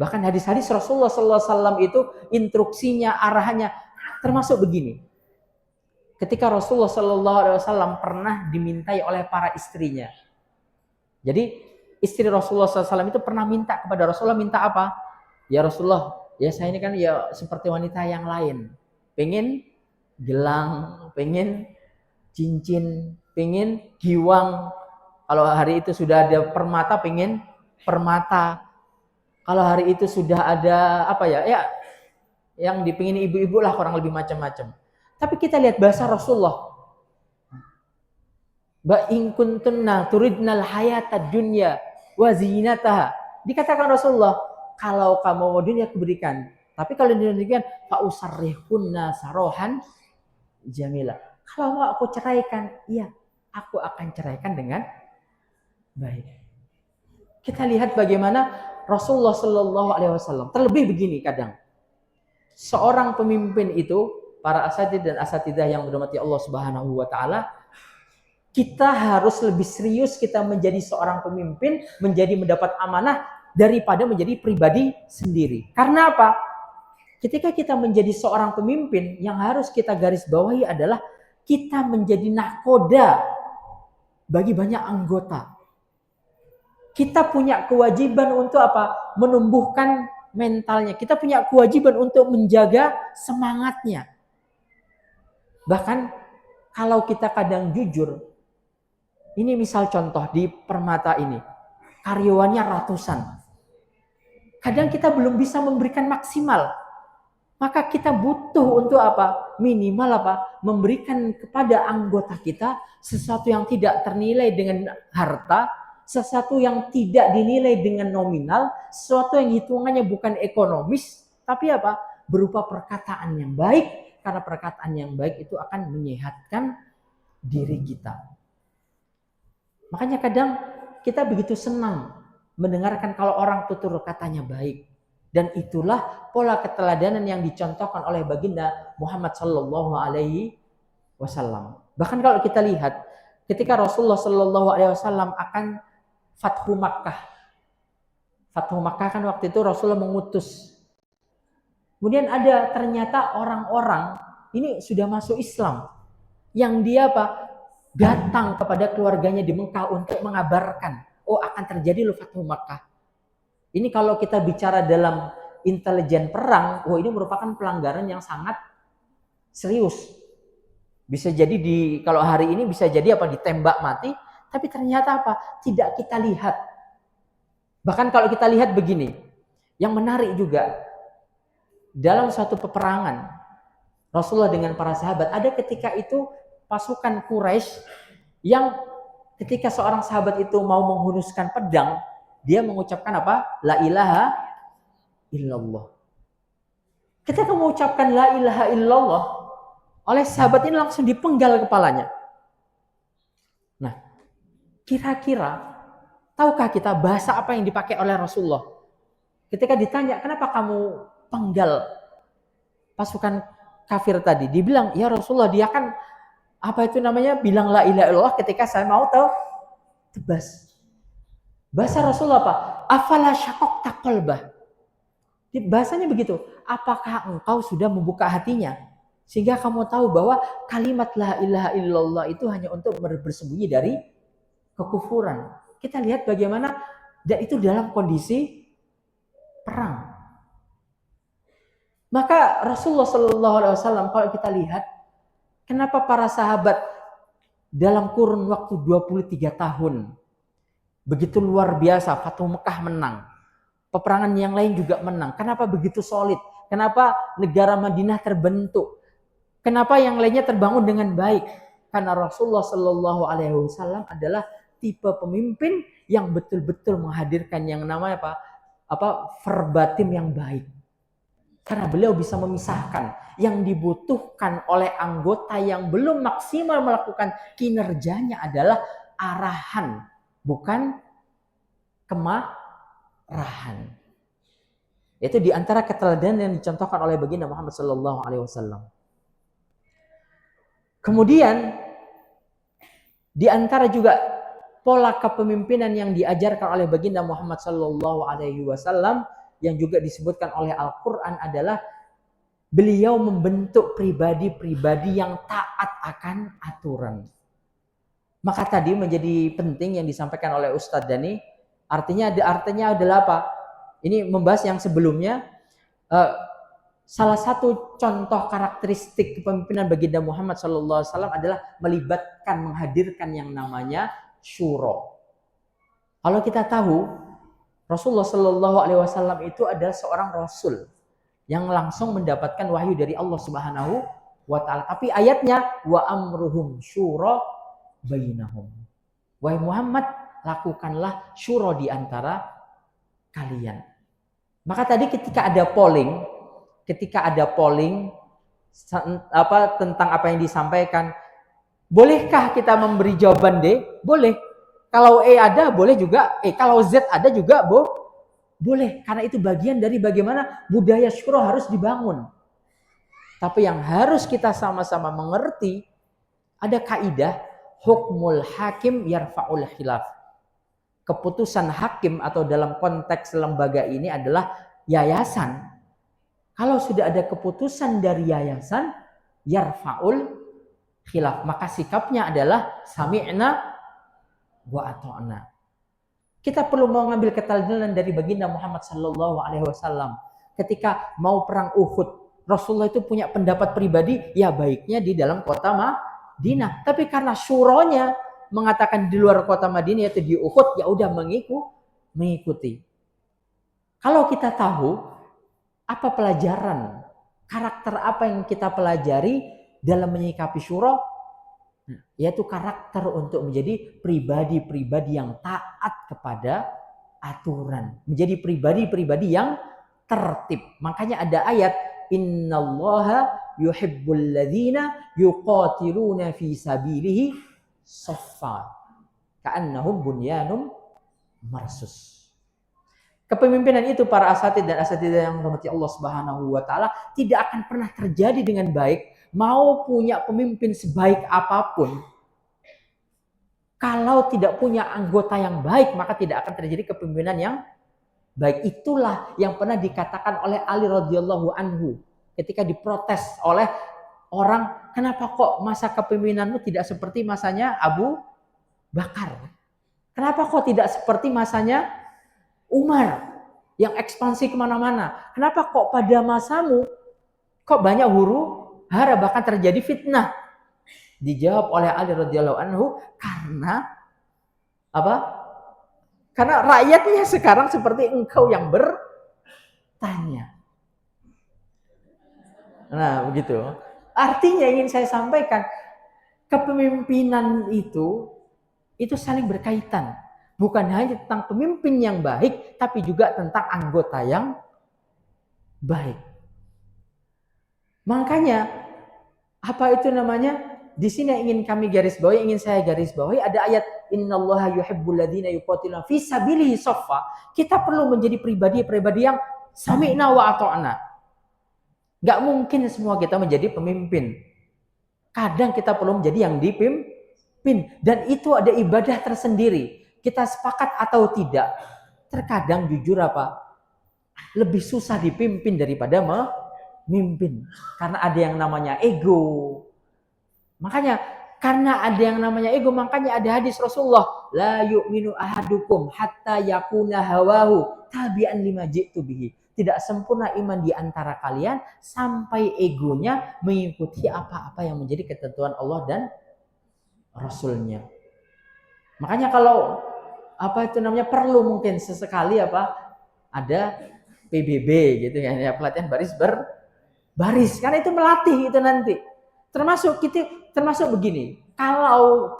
Bahkan hadis-hadis Rasulullah SAW itu instruksinya, arahannya termasuk begini. Ketika Rasulullah SAW pernah dimintai oleh para istrinya. Jadi istri Rasulullah SAW itu pernah minta kepada Rasulullah, minta apa? Ya Rasulullah, ya saya ini kan ya seperti wanita yang lain. Pengen gelang, pengen cincin, pengen giwang. Kalau hari itu sudah ada permata, pengen permata. Kalau hari itu sudah ada apa ya, yang dipingin ibu-ibu lah, kurang lebih macam-macam. Tapi kita lihat bahasa Rasulullah. Ba in kuntunna turidnal hayatad dunya wa zinataha. Dikatakan Rasulullah, kalau kamu mau dunia aku berikan. Tapi kalau demikian fa usarrihunna sarohan jamila. Kalau mau aku ceraikan, iya, aku akan ceraikan dengan baik. Kita lihat bagaimana Rasulullah Shallallahu Alaihi Wasallam. Terlebih begini kadang, seorang pemimpin itu, para asatidz dan asatidah yang dirahmati Allah Subhanahu Wa Taala, kita harus lebih serius kita menjadi seorang pemimpin, mendapat amanah daripada menjadi pribadi sendiri. Karena apa? Ketika kita menjadi seorang pemimpin, yang harus kita garis bawahi adalah kita menjadi nahkoda bagi banyak anggota. Kita punya kewajiban untuk apa? Menumbuhkan mentalnya. Kita punya kewajiban untuk menjaga semangatnya. Bahkan kalau kita kadang jujur, ini misal contoh di Permata ini, karyawannya ratusan. Kadang kita belum bisa memberikan maksimal. Maka kita butuh untuk apa? Minimal apa? Memberikan kepada anggota kita sesuatu yang tidak ternilai dengan harta, sesuatu yang tidak dinilai dengan nominal, sesuatu yang hitungannya bukan ekonomis, tapi apa? Berupa perkataan yang baik, karena perkataan yang baik itu akan menyehatkan diri kita. Makanya kadang kita begitu senang mendengarkan kalau orang tutur katanya baik. Dan itulah pola keteladanan yang dicontohkan oleh baginda Muhammad Sallallahu Alaihi Wasallam. Bahkan kalau kita lihat ketika Rasulullah Sallallahu Alaihi Wasallam akan Fathu Makkah. Fathu Makkah kan waktu itu Rasulullah mengutus. Kemudian ada ternyata orang-orang ini sudah masuk Islam. Yang dia apa? Datang kepada keluarganya di Mekah untuk mengabarkan, oh akan terjadi loh Fathu Makkah. Ini kalau kita bicara dalam intelijen perang, ini merupakan pelanggaran yang sangat serius. Bisa jadi kalau hari ini bisa jadi apa, ditembak mati, tapi ternyata apa? Tidak kita lihat. Bahkan kalau kita lihat begini, yang menarik juga, dalam suatu peperangan, Rasulullah dengan para sahabat, ada ketika itu pasukan Quraisy yang ketika seorang sahabat itu mau menghunuskan pedang, dia mengucapkan apa? La ilaha illallah. Ketika mengucapkan la ilaha illallah, oleh sahabat ini langsung dipenggal kepalanya. Nah, kira-kira tahukah kita bahasa apa yang dipakai oleh Rasulullah? Ketika ditanya, kenapa kamu penggal pasukan kafir tadi? Dibilang, ya Rasulullah, dia kan apa itu namanya? Bilang la ilaha illallah ketika saya mau tebas. Bahasa Rasulullah apa? Afala syaqaqta qalbah. Bahasanya begitu. Apakah engkau sudah membuka hatinya? Sehingga kamu tahu bahwa kalimat la ilaha illallah itu hanya untuk bersembunyi dari kekufuran. Kita lihat bagaimana, dan itu dalam kondisi perang. Maka Rasulullah Shallallahu Alaihi Wasallam kalau kita lihat, kenapa para sahabat dalam kurun waktu 23 tahun begitu luar biasa, Fathu Mekah menang, peperangan yang lain juga menang. Kenapa begitu solid? Kenapa negara Madinah terbentuk? Kenapa yang lainnya terbangun dengan baik? Karena Rasulullah Shallallahu Alaihi Wasallam adalah tipe pemimpin yang betul-betul menghadirkan yang namanya verbatim yang baik. Karena beliau bisa memisahkan yang dibutuhkan oleh anggota yang belum maksimal melakukan kinerjanya adalah arahan, bukan kemarahan. Itu diantara keteladanan yang dicontohkan oleh baginda Muhammad Sallallahu Alaihi Wasallam. Kemudian diantara juga pola kepemimpinan yang diajarkan oleh baginda Muhammad Sallallahu Alaihi Wasallam yang juga disebutkan oleh Al-Quran adalah beliau membentuk pribadi-pribadi yang taat akan aturan. Maka tadi menjadi penting yang disampaikan oleh Ustadz Dani, artinya adalah apa? Ini membahas yang sebelumnya. Salah satu contoh karakteristik kepemimpinan baginda Muhammad SAW adalah menghadirkan yang namanya syuro. Kalau kita tahu Rasulullah Shallallahu Alaihi Wasallam itu adalah seorang rasul yang langsung mendapatkan wahyu dari Allah Subhanahu wa Ta'ala. Tapi ayatnya wa amruhum syuro bainahum. Wahai Muhammad, lakukanlah syuro di antara kalian. Maka tadi ketika ada polling tentang apa yang disampaikan, bolehkah kita memberi jawaban D? Boleh. Kalau E ada, boleh juga E. Kalau Z ada juga boleh. Karena itu bagian dari bagaimana budaya syuro harus dibangun. Tapi yang harus kita sama-sama mengerti, ada kaidah hukmul hakim yarfa'ul khilaf. Keputusan hakim atau dalam konteks lembaga ini adalah yayasan. Kalau sudah ada keputusan dari yayasan, yarfa'ul khilaf. Maka sikapnya adalah sami'na wa ata'na. Kita perlu mengambil keteladanan dari baginda Muhammad Sallallahu Alaihi Wasallam. Ketika mau perang Uhud, Rasulullah itu punya pendapat pribadi, ya baiknya di dalam kota Madinah. Tapi karena syuronya mengatakan di luar kota Madinah, yaitu di Uhud, ya udah mengikuti. Kalau kita tahu apa pelajaran, karakter apa yang kita pelajari dalam menyikapi syuro, yaitu karakter untuk menjadi pribadi-pribadi yang taat kepada aturan, menjadi pribadi-pribadi yang tertib. Makanya ada ayat innallaha yuhibbul ladzina yuqatiluna fi sabilihi shaffa ka'annahum bunyanun marsus. Kepemimpinan itu para asatid dan asatidah yang dirahmati Allah Subhanahu wa Ta'ala tidak akan pernah terjadi dengan baik. Mau punya pemimpin sebaik apapun, kalau tidak punya anggota yang baik, maka tidak akan terjadi kepemimpinan yang baik. Itulah yang pernah dikatakan oleh Ali radhiyallahu anhu ketika diprotes oleh orang, kenapa kok masa kepemimpinanmu tidak seperti masanya Abu Bakar? Kenapa kok tidak seperti masanya Umar yang ekspansi kemana-mana? Kenapa kok pada masamu kok banyak huru-hara, bahkan terjadi fitnah? Dijawab oleh Ali radhiyallahu anhu, karena apa? Karena rakyatnya sekarang seperti engkau yang bertanya. Nah, begitu. Artinya ingin saya sampaikan, kepemimpinan itu saling berkaitan. Bukan hanya tentang pemimpin yang baik, tapi juga tentang anggota yang baik. Makanya, apa itu namanya? Di sini ingin kami garis bawahi, ingin saya garis bawahi, ada ayat innallaha yuhibbul ladzina yuqatiluna fi sabilihi shaffa. Kita perlu menjadi pribadi-pribadi yang sami'na wa ata'na. Gak mungkin semua kita menjadi pemimpin. Kadang kita perlu menjadi yang dipimpin. Dan itu ada ibadah tersendiri. Kita sepakat atau tidak. Terkadang jujur lebih susah dipimpin daripada mimpin. Karena ada yang namanya ego. Makanya karena ada yang namanya ego, makanya ada hadis Rasulullah, la yu'minu ahadukum hatta yakuna hawahu tabi'an lima ji'tu bihi. Tidak sempurna iman di antara kalian sampai egonya mengikuti apa-apa yang menjadi ketentuan Allah dan Rasulnya. Makanya kalau perlu mungkin sesekali ada PBB gitu ya, pelatihan baris berbaris, karena itu melatih itu nanti. Termasuk begini, kalau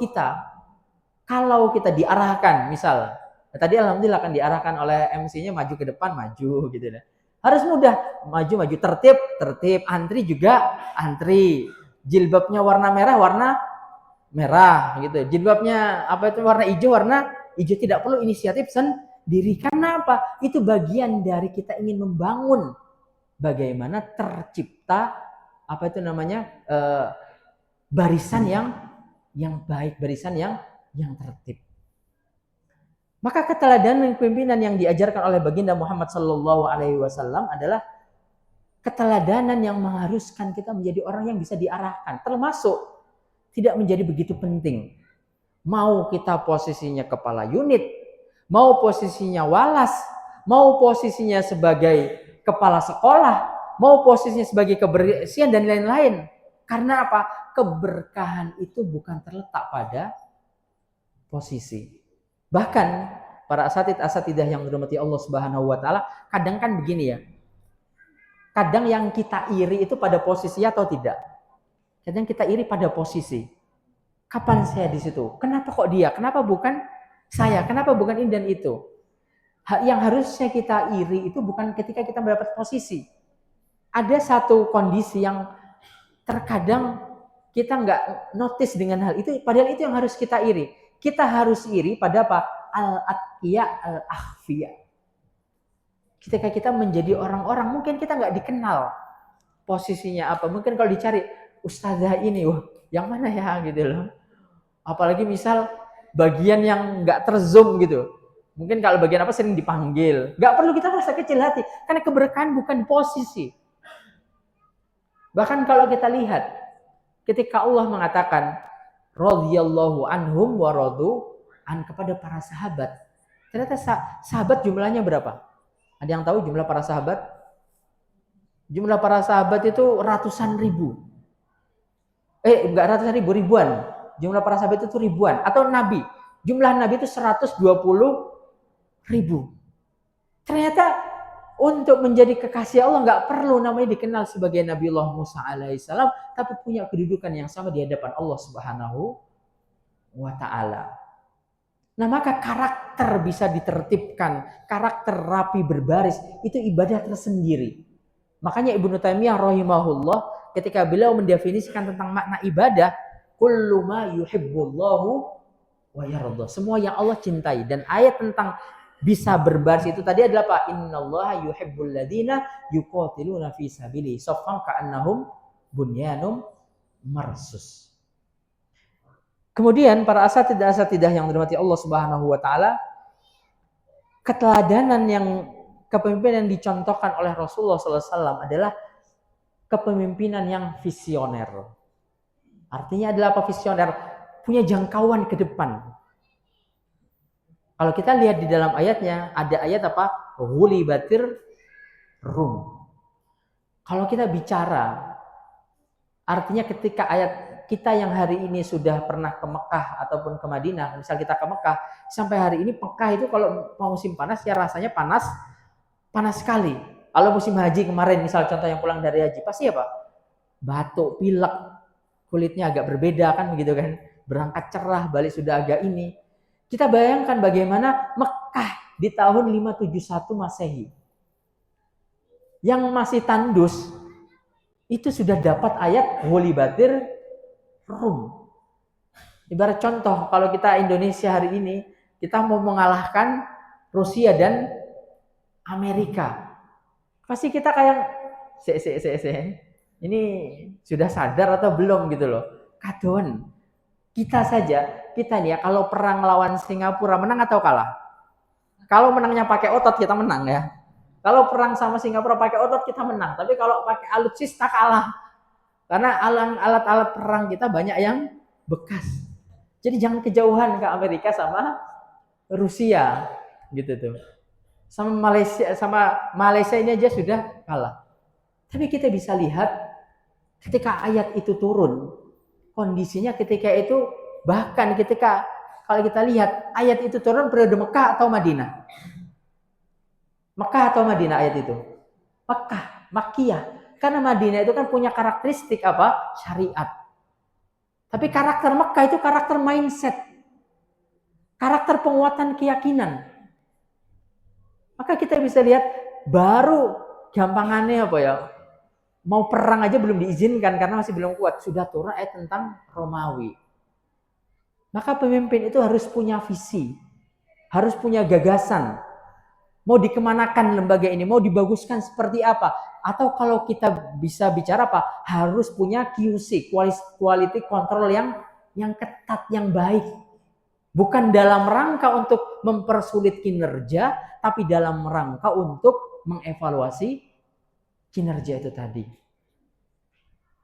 kita diarahkan, misal tadi alhamdulillah kan diarahkan oleh MC-nya maju ke depan, maju gitu ya. Harus mudah, maju tertib, antri juga antri. Jilbabnya warna merah gitu. Jilbabnya warna hijau, tidak perlu inisiatif sendiri. Karena apa? Itu bagian dari kita ingin membangun bagaimana tercipta barisan yang baik, barisan yang tertib. Maka keteladanan kepemimpinan yang diajarkan oleh baginda Muhammad sallallahu alaihi wasallam adalah keteladanan yang mengharuskan kita menjadi orang yang bisa diarahkan, termasuk tidak menjadi begitu penting. Mau kita posisinya kepala unit, mau posisinya walas, mau posisinya sebagai kepala sekolah, mau posisinya sebagai kebersihan dan lain-lain. Karena apa? Keberkahan itu bukan terletak pada posisi. Bahkan para asatidah yang dirahmati Allah Subhanahu wa taala, kadang kan begini ya. Kadang yang kita iri itu pada posisi atau tidak? Kadang kita iri pada posisi. Kapan saya di situ? Kenapa kok dia? Kenapa bukan saya? Kenapa bukan ini dan itu? Yang harusnya kita iri itu bukan ketika kita mendapat posisi. Ada satu kondisi yang terkadang kita nggak notice dengan hal itu, padahal itu yang harus kita iri. Kita harus iri pada apa? Al-atqiya al-akhfiya. Ketika kita menjadi orang-orang, mungkin kita nggak dikenal posisinya apa. Mungkin kalau dicari, ustazah ini, wah, yang mana ya gitu loh. Apalagi misal bagian yang nggak terzoom gitu. Mungkin kalau bagian apa sering dipanggil. Nggak perlu kita merasa kecil hati, karena keberkahan bukan posisi. Bahkan kalau kita lihat, ketika Allah mengatakan radhiyallahu anhum wa radu an kepada para sahabat. Ternyata sahabat jumlahnya berapa? Ada yang tahu jumlah para sahabat? Jumlah para sahabat itu ratusan ribu. Enggak ratusan ribu, ribuan. Jumlah para sahabat itu ribuan. Atau nabi. Jumlah nabi itu 120 ribu. Ternyata untuk menjadi kekasih Allah nggak perlu namanya dikenal sebagai Nabiullah Musa alaihissalam, tapi punya kedudukan yang sama di hadapan Allah Subhanahu wa taala. Nah, maka karakter bisa ditertibkan, karakter rapi berbaris, itu ibadah tersendiri. Makanya Ibnu Taimiyah rahimahullah ketika beliau mendefinisikan tentang makna ibadah, kullu ma yuhibbullahu wa yarda. Semua yang Allah cintai, dan ayat tentang bisa berbaris itu tadi adalah apa? Innallaha yuhibbul ladzina yuqatiluna fi sabilihi saffan ka'annahum bunyanum marsus. Kemudian para asatidah yang dirahmati Allah Subhanahu wa taala, keteladanan yang kepemimpinan yang dicontohkan oleh Rasulullah sallallahu alaihi wasallam adalah kepemimpinan yang visioner. Artinya adalah apa visioner? Punya jangkauan ke depan. Kalau kita lihat di dalam ayatnya, ada ayat apa? Ghulibatir Rum. Kalau kita bicara, artinya ketika ayat kita yang hari ini sudah pernah ke Mekah ataupun ke Madinah, misal kita ke Mekah, sampai hari ini Mekah itu kalau musim panas ya rasanya panas sekali. Kalau musim haji kemarin, misal contoh yang pulang dari haji, pasti apa? Batuk, pilek, kulitnya agak berbeda kan begitu kan? Berangkat cerah, balik sudah agak ini. Kita bayangkan bagaimana Mekah di tahun 571 Masehi. Yang masih tandus, itu sudah dapat ayat Ghulibatir Rum. Ibarat contoh, kalau kita Indonesia hari ini, kita mau mengalahkan Rusia dan Amerika. Pasti kita kayak, ini sudah sadar atau belum gitu loh. Kadon. Kita nih ya, kalau perang lawan Singapura menang atau kalah? Kalau menangnya pakai otot kita menang ya. Kalau perang sama Singapura pakai otot kita menang, tapi kalau pakai alutsista kalah. Karena alat-alat perang kita banyak yang bekas. Jadi jangan kejauhan ke Amerika sama Rusia gitu tuh. Sama Malaysia ini aja sudah kalah. Tapi kita bisa lihat ketika ayat itu turun, kondisinya ketika itu bahkan ketika kalau kita lihat ayat itu turun periode Mekah atau Madinah? Mekah atau Madinah ayat itu? Mekah, Makkiyah. Karena Madinah itu kan punya karakteristik apa? Syariat. Tapi karakter Mekah itu karakter mindset. Karakter penguatan keyakinan. Maka kita bisa lihat baru gampangannya apa ya? Mau perang aja belum diizinkan karena masih belum kuat. Sudah turun ayat tentang Romawi. Maka pemimpin itu harus punya visi. Harus punya gagasan. Mau dikemanakan lembaga ini, mau dibaguskan seperti apa, atau kalau kita bisa bicara apa, harus punya QC, quality control yang ketat, yang baik. Bukan dalam rangka untuk mempersulit kinerja, tapi dalam rangka untuk mengevaluasi kinerja itu tadi.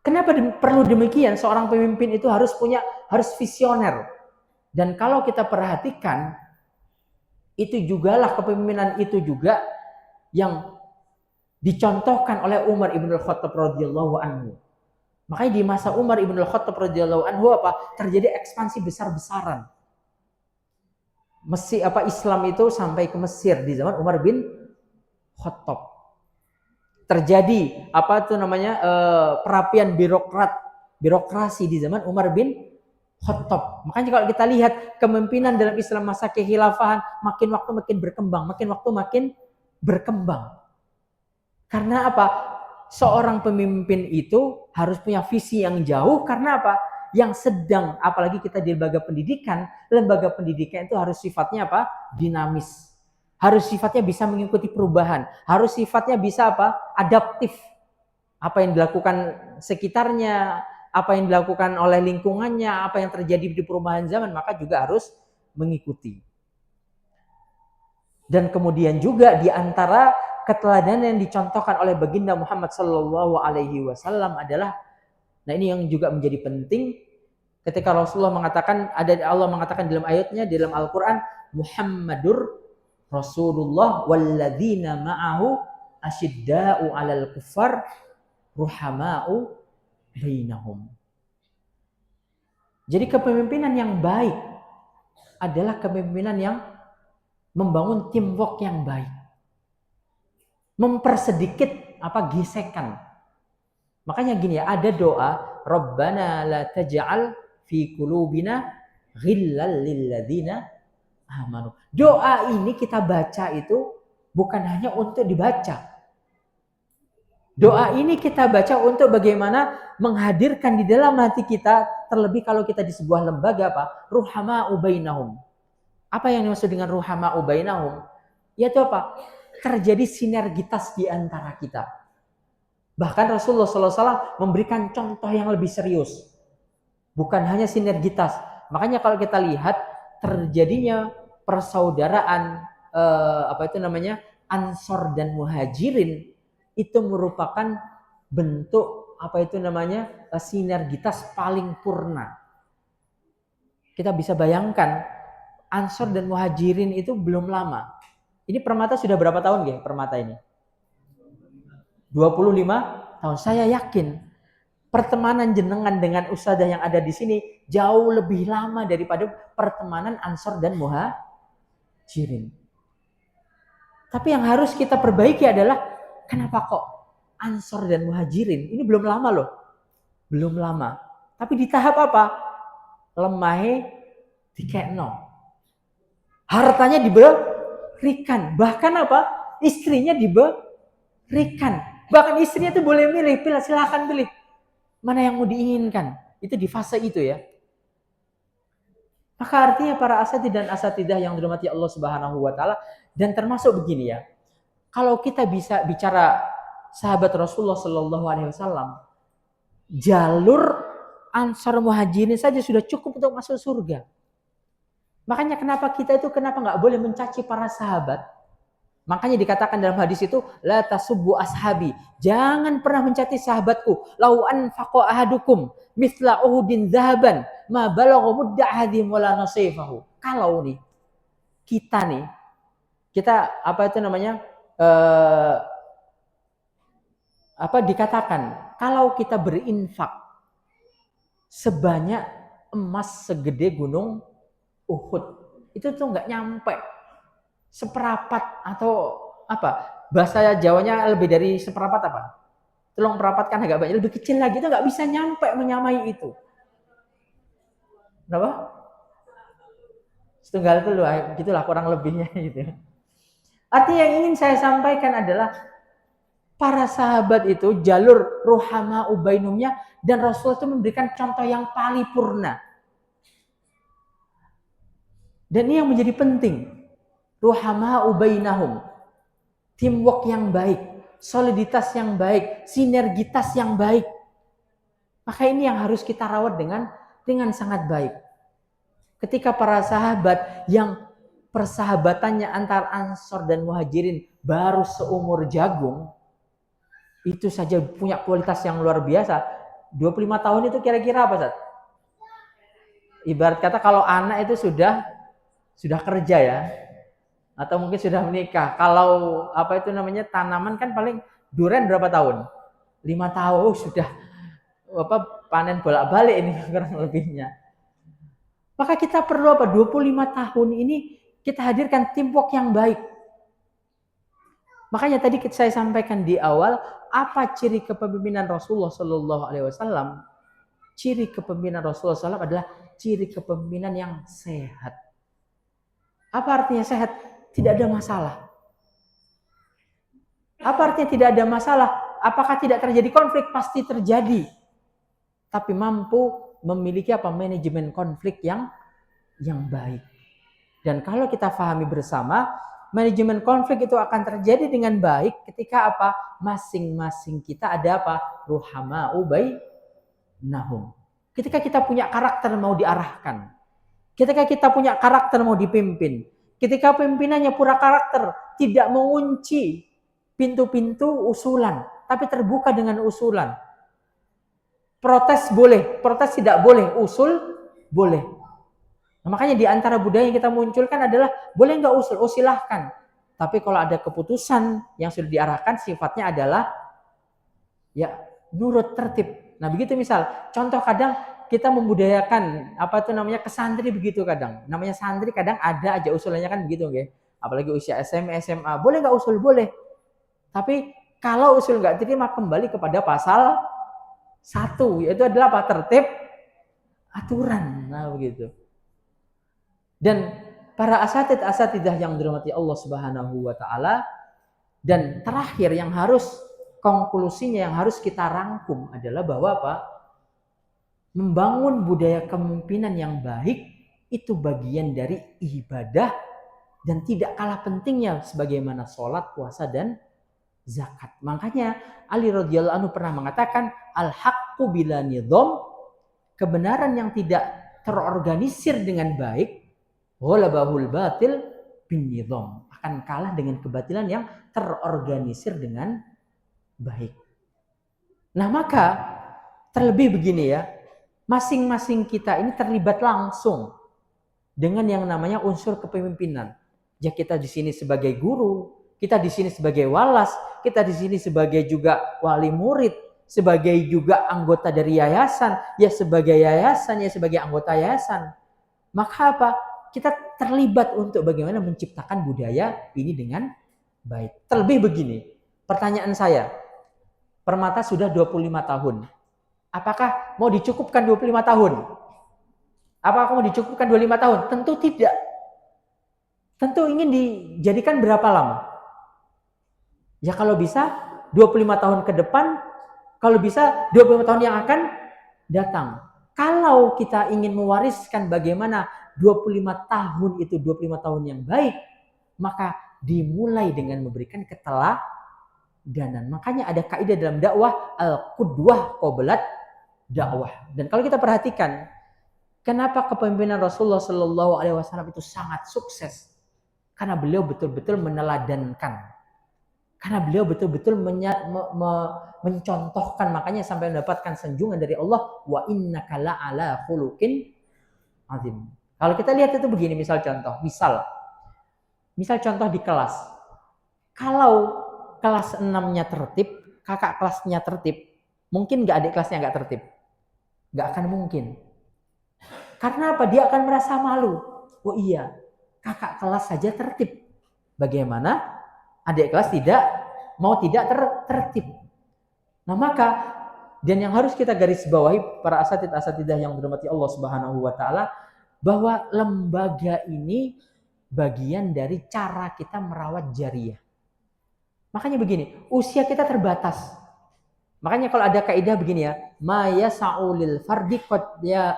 Kenapa perlu demikian? Seorang pemimpin itu harus visioner. Dan kalau kita perhatikan, itu jugalah kepemimpinan itu juga yang dicontohkan oleh Umar ibn al-Khattab radhiyallahu anhu. Makanya di masa Umar ibn al-Khattab radhiyallahu anhu terjadi ekspansi besar-besaran. Islam itu sampai ke Mesir di zaman Umar bin Khattab. Terjadi perapian birokrasi di zaman Umar bin Khattab. Makanya kalau kita lihat kepemimpinan dalam Islam masa kekhilafahan makin waktu makin berkembang. Karena apa? Seorang pemimpin itu harus punya visi yang jauh. Karena apa? Yang sedang, apalagi kita di lembaga pendidikan itu harus sifatnya apa? Dinamis. Harus sifatnya bisa mengikuti perubahan. Harus sifatnya bisa apa? Adaptif. Apa yang dilakukan sekitarnya, apa yang dilakukan oleh lingkungannya, apa yang terjadi di perubahan zaman, maka juga harus mengikuti. Dan kemudian juga di antara keteladanan yang dicontohkan oleh baginda Muhammad sallallahu alaihi wasallam adalah, nah ini yang juga menjadi penting ketika Allah mengatakan dalam ayatnya dalam Al-Qur'an, Muhammadur Rasulullah walladzina ma'ahu asyidda'u 'alal kuffar ruhama'u bainahum. Jadi kepemimpinan yang baik adalah kepemimpinan yang membangun teamwork yang baik. Mempersedikit gesekan. Makanya gini ya, ada doa, Rabbana la taj'al fi qulubina ghillal lil ladzina amanu. Doa ini kita baca itu bukan hanya untuk dibaca. Doa ini kita baca untuk bagaimana menghadirkan di dalam hati kita, terlebih kalau kita di sebuah lembaga ruhama'u bainahum. Apa yang dimaksud dengan ruhama'u bainahum? Yaitu apa? Terjadi sinergitas di antara kita. Bahkan Rasulullah SAW memberikan contoh yang lebih serius. Bukan hanya sinergitas. Makanya kalau kita lihat terjadinya persaudaraan Ansor dan Muhajirin, itu merupakan bentuk sinergitas paling purna. Kita bisa bayangkan Ansor dan Muhajirin itu belum lama. Ini Permata sudah berapa tahun nggih Permata ini? 25 tahun. Saya yakin pertemanan jenengan dengan ustadzah yang ada di sini jauh lebih lama daripada pertemanan Ansor dan Muhajirin. Tapi yang harus kita perbaiki adalah kenapa kok Ansor dan Muhajirin ini belum lama loh. Belum lama. Tapi di tahap apa? Lemahnya dikekno. Hartanya diberikan. Bahkan apa? Istrinya diberikan. Bahkan istrinya itu boleh milih. Silakan pilih. Mana yang mau diinginkan. Itu di fase itu ya. Maka artinya para asatidz dan asatidzah yang dirahmati Allah Subhanahu wa taala, dan termasuk begini ya. Kalau kita bisa bicara sahabat Rasulullah Sallallahu Alaihi Wasallam, jalur Ansor Muhajirin saja sudah cukup untuk masuk surga. Makanya kenapa kita nggak boleh mencaci para sahabat? Makanya dikatakan dalam hadis itu, la tasubbu ashabi. Jangan pernah mencaci sahabatku. Lau anfaqa ahadukum mithla uhudin zahaban ma balagha mudda ahadihim wala nasifahu. Kalau nih kita apa itu namanya? Dikatakan kalau kita berinfak sebanyak emas segede gunung Uhud, itu tuh nggak nyampe seperapat atau apa, bahasa Jawanya lebih dari seperapat apa, tolong perapat kan agak banyak, lebih kecil lagi, itu nggak bisa nyampe menyamai itu. Kenapa? Setunggal itu loh, gitulah kurang lebihnya gitu. Artinya yang ingin saya sampaikan adalah para sahabat itu jalur ruhama ubainumnya, dan Rasul itu memberikan contoh yang paripurna. Dan ini yang menjadi penting. Ruhama ubainahum. Teamwork yang baik, soliditas yang baik, sinergitas yang baik. Maka ini yang harus kita rawat dengan sangat baik. Ketika para sahabat yang persahabatannya antar Ansor dan Muhajirin baru seumur jagung, itu saja punya kualitas yang luar biasa. 25 tahun itu kira-kira apa, Ustaz? Ibarat kata kalau anak itu sudah kerja ya, atau mungkin sudah menikah. Kalau apa itu namanya, tanaman kan paling duren berapa tahun? 5 tahun sudah panen bolak-balik ini kurang lebihnya. Maka kita perlu 25 tahun ini kita hadirkan teamwork yang baik. Makanya tadi saya sampaikan di awal, apa ciri kepemimpinan Rasulullah Shallallahu Alaihi Wasallam? Ciri kepemimpinan Rasulullah SAW adalah ciri kepemimpinan yang sehat. Apa artinya sehat? Tidak ada masalah. Apa artinya tidak ada masalah? Apakah tidak terjadi konflik? Pasti terjadi. Tapi mampu memiliki manajemen konflik yang baik. Dan kalau kita pahami bersama, manajemen konflik itu akan terjadi dengan baik ketika masing-masing kita ada ruhama ubainahum. Ketika kita punya karakter mau diarahkan, ketika kita punya karakter mau dipimpin, ketika pimpinannya pura karakter, tidak mengunci pintu-pintu usulan, tapi terbuka dengan usulan. Protes boleh, protes tidak boleh, usul boleh. Nah, makanya di antara budaya yang kita munculkan adalah boleh nggak usul? Oh silahkan. Tapi kalau ada keputusan yang sudah diarahkan, sifatnya adalah ya nurut tertib. Nah begitu, misal contoh, kadang kita membudayakan kesantri begitu, kadang namanya santri kadang ada aja usulannya kan begitu, nggih. Apalagi usia SMP, SMA, boleh nggak usul? Boleh. Tapi kalau usul nggak terima, kembali kepada pasal 1, yaitu adalah tertib aturan. Nah begitu. Dan para asatidah yang dirahmati Allah Subhanahu wa taala, dan terakhir yang harus konklusinya yang harus kita rangkum adalah bahwa membangun budaya kepemimpinan yang baik itu bagian dari ibadah dan tidak kalah pentingnya sebagaimana sholat, puasa, dan zakat. Makanya Ali radhiyallahu anhu pernah mengatakan, al-haqqu bila nidham, kebenaran yang tidak terorganisir dengan baik, ghalabahul batil bin nidham, akan kalah dengan kebatilan yang terorganisir dengan baik. Nah maka terlebih begini ya, masing-masing kita ini terlibat langsung dengan yang namanya unsur kepemimpinan. Ya kita di sini sebagai guru, kita di sini sebagai walas, kita di sini sebagai juga wali murid, sebagai juga anggota dari yayasan, ya sebagai yayasan, ya sebagai anggota yayasan. Maka kita terlibat untuk bagaimana menciptakan budaya ini dengan baik. Terlebih begini, pertanyaan saya, Permata sudah 25 tahun. Apakah mau dicukupkan 25 tahun? Apakah mau dicukupkan 25 tahun? Tentu tidak. Tentu ingin dijadikan berapa lama? Ya kalau bisa 25 tahun ke depan, kalau bisa 25 tahun yang akan datang. Kalau kita ingin mewariskan bagaimana 25 tahun itu 25 tahun yang baik, maka dimulai dengan memberikan keteladanan. Makanya ada kaidah dalam dakwah, al-qudwah qablat dakwah. Dan kalau kita perhatikan, kenapa kepemimpinan Rasulullah Shallallahu Alaihi Wasallam itu sangat sukses? Karena beliau betul-betul meneladankan. Karena beliau betul-betul mencontohkan, makanya sampai mendapatkan sanjungan dari Allah, wa innaka la'ala khuluqin azim. Kalau kita lihat itu begini, misal contoh di kelas. Kalau kelas 6-nya tertib, kakak kelasnya tertib, mungkin nggak adik kelasnya nggak tertib? Nggak akan mungkin. Karena apa? Dia akan merasa malu. Oh iya, kakak kelas saja tertib. Bagaimana adik kelas tidak tertib? Nah maka, dan yang harus kita garis bawahi para asatidah yang dirahmati Allah Subhanahu wa taala, bahwa lembaga ini bagian dari cara kita merawat jariyah. Makanya begini, usia kita terbatas. Makanya kalau ada kaidah begini ya, ma yas'ulil fardi qad ya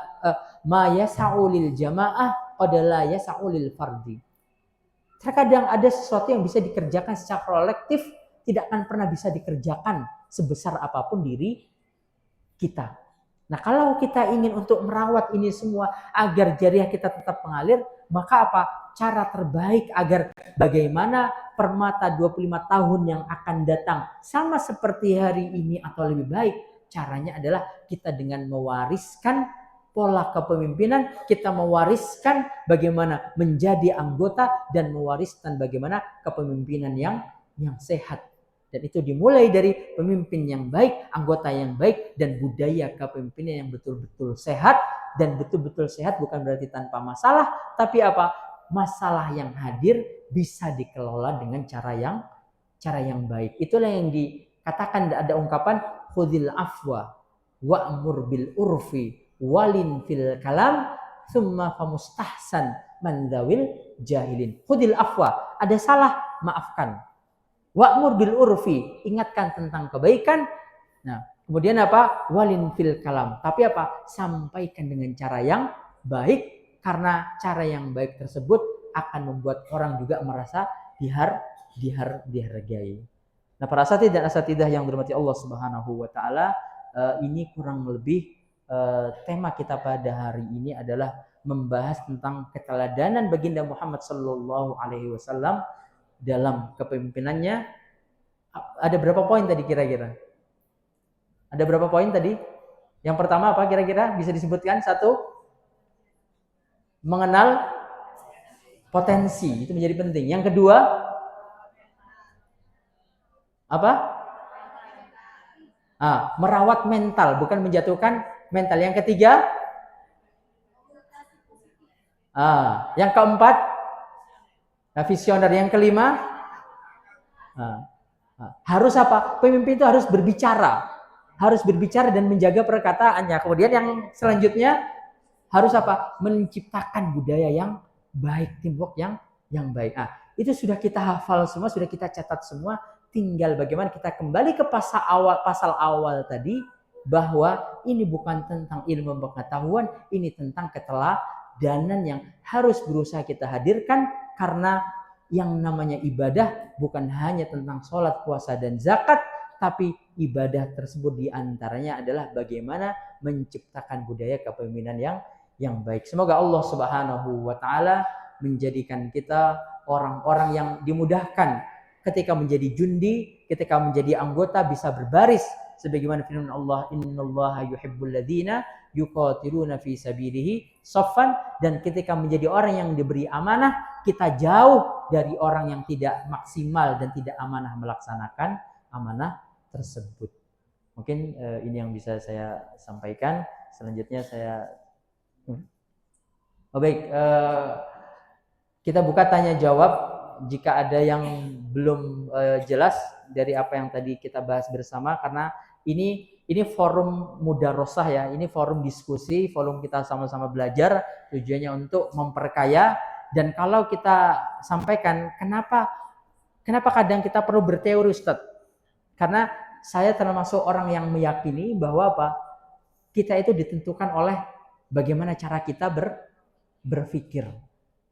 ma yas'ulil jamaah qad la yas'ulil fardi. Terkadang ada sesuatu yang bisa dikerjakan secara kolektif tidak akan pernah bisa dikerjakan sebesar apapun diri kita. Nah, kalau kita ingin untuk merawat ini semua agar jariah kita tetap mengalir, maka apa? Cara terbaik agar bagaimana permata 25 tahun yang akan datang sama seperti hari ini atau lebih baik, caranya adalah kita dengan mewariskan pola kepemimpinan, kita mewariskan bagaimana menjadi anggota dan mewariskan bagaimana kepemimpinan yang sehat. Dan itu dimulai dari pemimpin yang baik, anggota yang baik, dan budaya kepemimpinan yang betul-betul sehat. Dan betul-betul sehat bukan berarti tanpa masalah, tapi apa? Masalah yang hadir bisa dikelola dengan cara yang baik. Itulah yang dikatakan, ada ungkapan khudil afwa wa'mur bil urfi walin fil kalam summa famustahsan mandawil jahilin. Khudil afwa, ada salah, maafkan. Wa'mur bil urfi, ingatkan tentang kebaikan. Nah, kemudian apa? Walin fil kalam. Tapi apa? Sampaikan dengan cara yang baik, karena cara yang baik tersebut akan membuat orang juga merasa dihargai. Nah, para asatidz dan asatidah yang dirahmati Allah Subhanahu wa taala, ini kurang lebih tema kita pada hari ini adalah membahas tentang keteladanan baginda Muhammad sallallahu alaihi wasallam dalam kepemimpinannya. Ada berapa poin tadi kira-kira? Ada berapa poin tadi? Yang pertama apa kira-kira? Bisa disebutkan? Satu, mengenal potensi, itu menjadi penting. Yang kedua, apa? Merawat mental, bukan menjatuhkan mental. Yang ketiga, yang keempat, visioner. Yang kelima, harus apa? Pemimpin itu harus berbicara dan menjaga perkataannya. Kemudian yang selanjutnya harus apa? Menciptakan budaya yang baik, teamwork yang baik. Itu sudah kita hafal semua, sudah kita catat semua. Tinggal bagaimana kita kembali ke pasal awal tadi, bahwa ini bukan tentang ilmu pengetahuan, ini tentang keteladanan yang harus berusaha kita hadirkan. Karena yang namanya ibadah bukan hanya tentang sholat, puasa, dan zakat, tapi ibadah tersebut diantaranya adalah bagaimana menciptakan budaya kepemimpinan yang baik. Semoga Allah Subhanahu wa taala menjadikan kita orang-orang yang dimudahkan ketika menjadi jundi, ketika menjadi anggota bisa berbaris sebagaimana firman Allah, innallaha yuhibbul ladzina yuqatiluna fi sabilihi shaffan. Dan ketika menjadi orang yang diberi amanah, kita jauh dari orang yang tidak maksimal dan tidak amanah melaksanakan amanah tersebut. Mungkin ini yang bisa saya sampaikan. Selanjutnya saya baik, kita buka tanya jawab. Jika ada yang belum jelas dari apa yang tadi kita bahas bersama, karena ini forum mudarosah ya, ini forum diskusi, forum kita sama-sama belajar, tujuannya untuk memperkaya. Dan kalau kita sampaikan, kenapa kadang kita perlu berteori, Ustaz? Karena saya termasuk orang yang meyakini bahwa apa? Kita itu ditentukan oleh bagaimana cara kita berpikir.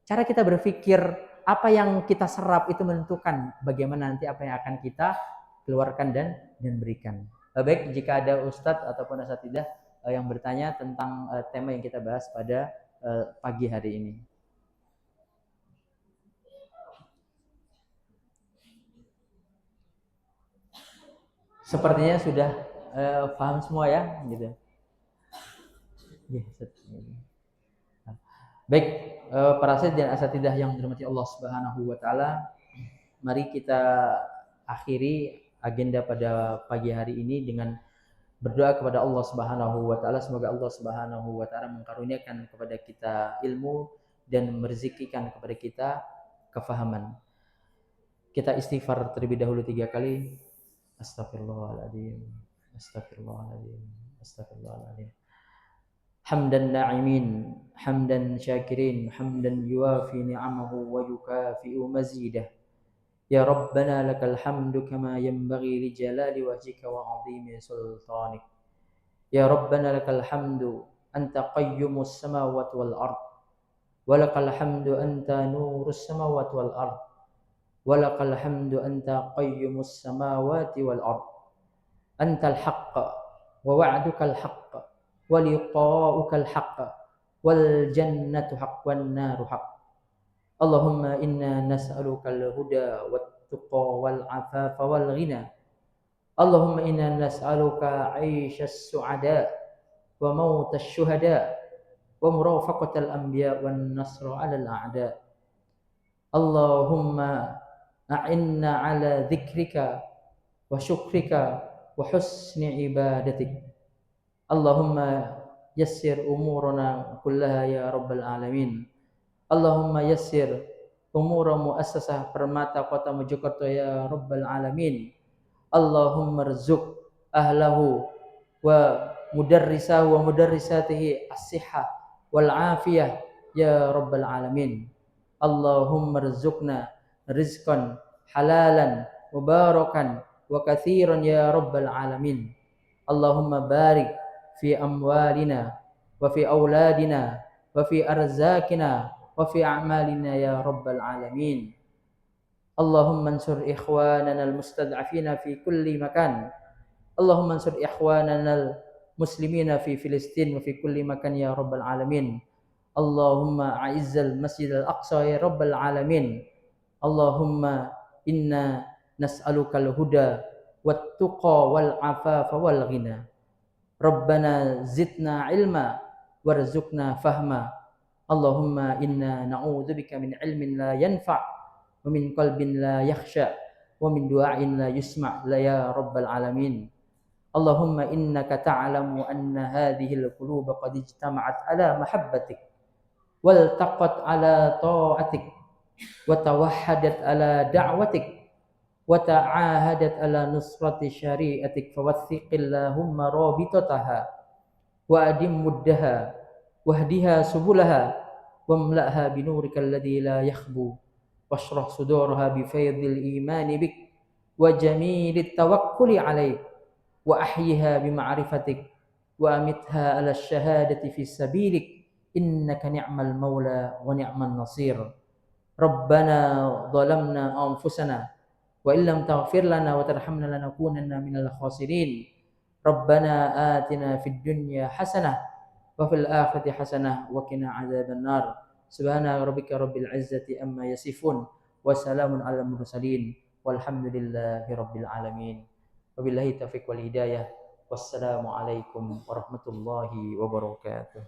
Cara kita berpikir, apa yang kita serap itu menentukan bagaimana nanti apa yang akan kita keluarkan dan berikan. Baik, jika ada ustadz ataupun asatidah yang bertanya tentang tema yang kita bahas pada pagi hari ini. Sepertinya sudah paham semua ya, gitu. Ya, baik, para asatidz dan asatidah yang dirahmati Allah Subhanahu wa taala, mari kita akhiri agenda pada pagi hari ini dengan berdoa kepada Allah Subhanahu wa taala. Semoga Allah Subhanahu wa taala mengkaruniakan kepada kita ilmu dan merezekikan kepada kita kefahaman. Kita istighfar terlebih dahulu 3 kali. Astagfirullahaladzim, astagfirullahaladzim, astagfirullahaladzim. Hamdan na'imin, hamdan syakirin, hamdan yuafi ni'amahu wa yukafi'u mazidah. Ya Rabbana lakal hamdu kama yanbaghi li jalali wajhika wa 'azimi sultanik. Ya Rabbana lakal hamdu anta qayyumus samawati wal ard. Wa lakal hamdu anta nurus samawati wal ard. Walakal hamdu anta qayyumus samawati wal ard. Antal haqq wa wa'dukal haqq wa liqa'ukal haqq wal jannatu haqq wan naru haqq. Allahumma inna nas'alukal huda wat tuqa wal afafa wal ghina. Allahumma inna nas'aluka 'aishas su'ada wa mautas syuhada wa murafaqatal anbiya wan nasra 'alal a'da. Allahumma a'inna ala dzikrika wa syukrika wa husni ibadatik. Allahumma yassir umurana kullaha ya rabbal alamin. Allahumma yassir umura muassasah Permata Kota Mojokerto ya rabbal alamin. Allahumma rzuq ahlahu wa mudarrisahu wa mudarrisatihi as-sihhah wal afiyah ya rabbal alamin. Allahumma rzuqna rizqan halalan mubarakan wa katsiran ya rabbal alamin. Allahumma barik fi amwalina wa fi auladina wa fi arzakina wa fi a'malina ya rabbal alamin. Allahumma ansur ikhwanana al-mustad'afina fi kulli makan. Allahumma ansur ikhwanana al-muslimina fi Filistin wa fi kulli makan ya rabbal alamin. Allahumma a'izzal masjid al-aqsa ya rabbal alamin. Allahumma inna nas'alukal huda wat tuqa wal afafa wal ghina. Rabbana zidna ilma warzuqna fahma. Allahumma inna na'udzubika min ilmin la yanfa' wa min qalbin la yakhsha wa min du'ain la yusma' la ya rabbal alamin. Allahumma innaka ta'lamu anna hadhihi al-quluba qad ijtama'at ala mahabbatik wal taqat ala ta'atik wa tawahhadat ala da'watik wa ta'ahadat ala nusrati syari'atik fawathiqillahumma rabitataha wa adim muddaha wahdiha subulaha wamla'ha binurika alladhi la yakhbu washrah suduraha bifaydil imani bik wa jamilit tawakkuli alaik wa ahyiha bima'rifatik wa amitha ala syahadati fi sabilik innaka ni'mal maula wa ni'man nasir. Rabbana zalamna anfusana wa illam taghfir lana wa tarhamna lanakunanna minal khasirin. Rabbana atina fid dunya hasanah wa fil akhirati hasanah wa qina adzaban nar. Subhana rabbika rabbil izzati amma yasifun wa salamun alal mursalin walhamdulillahi rabbil alamin. Wabillahi taufiq wal hidayah. Wassalamu alaikum warahmatullahi wabarakatuh.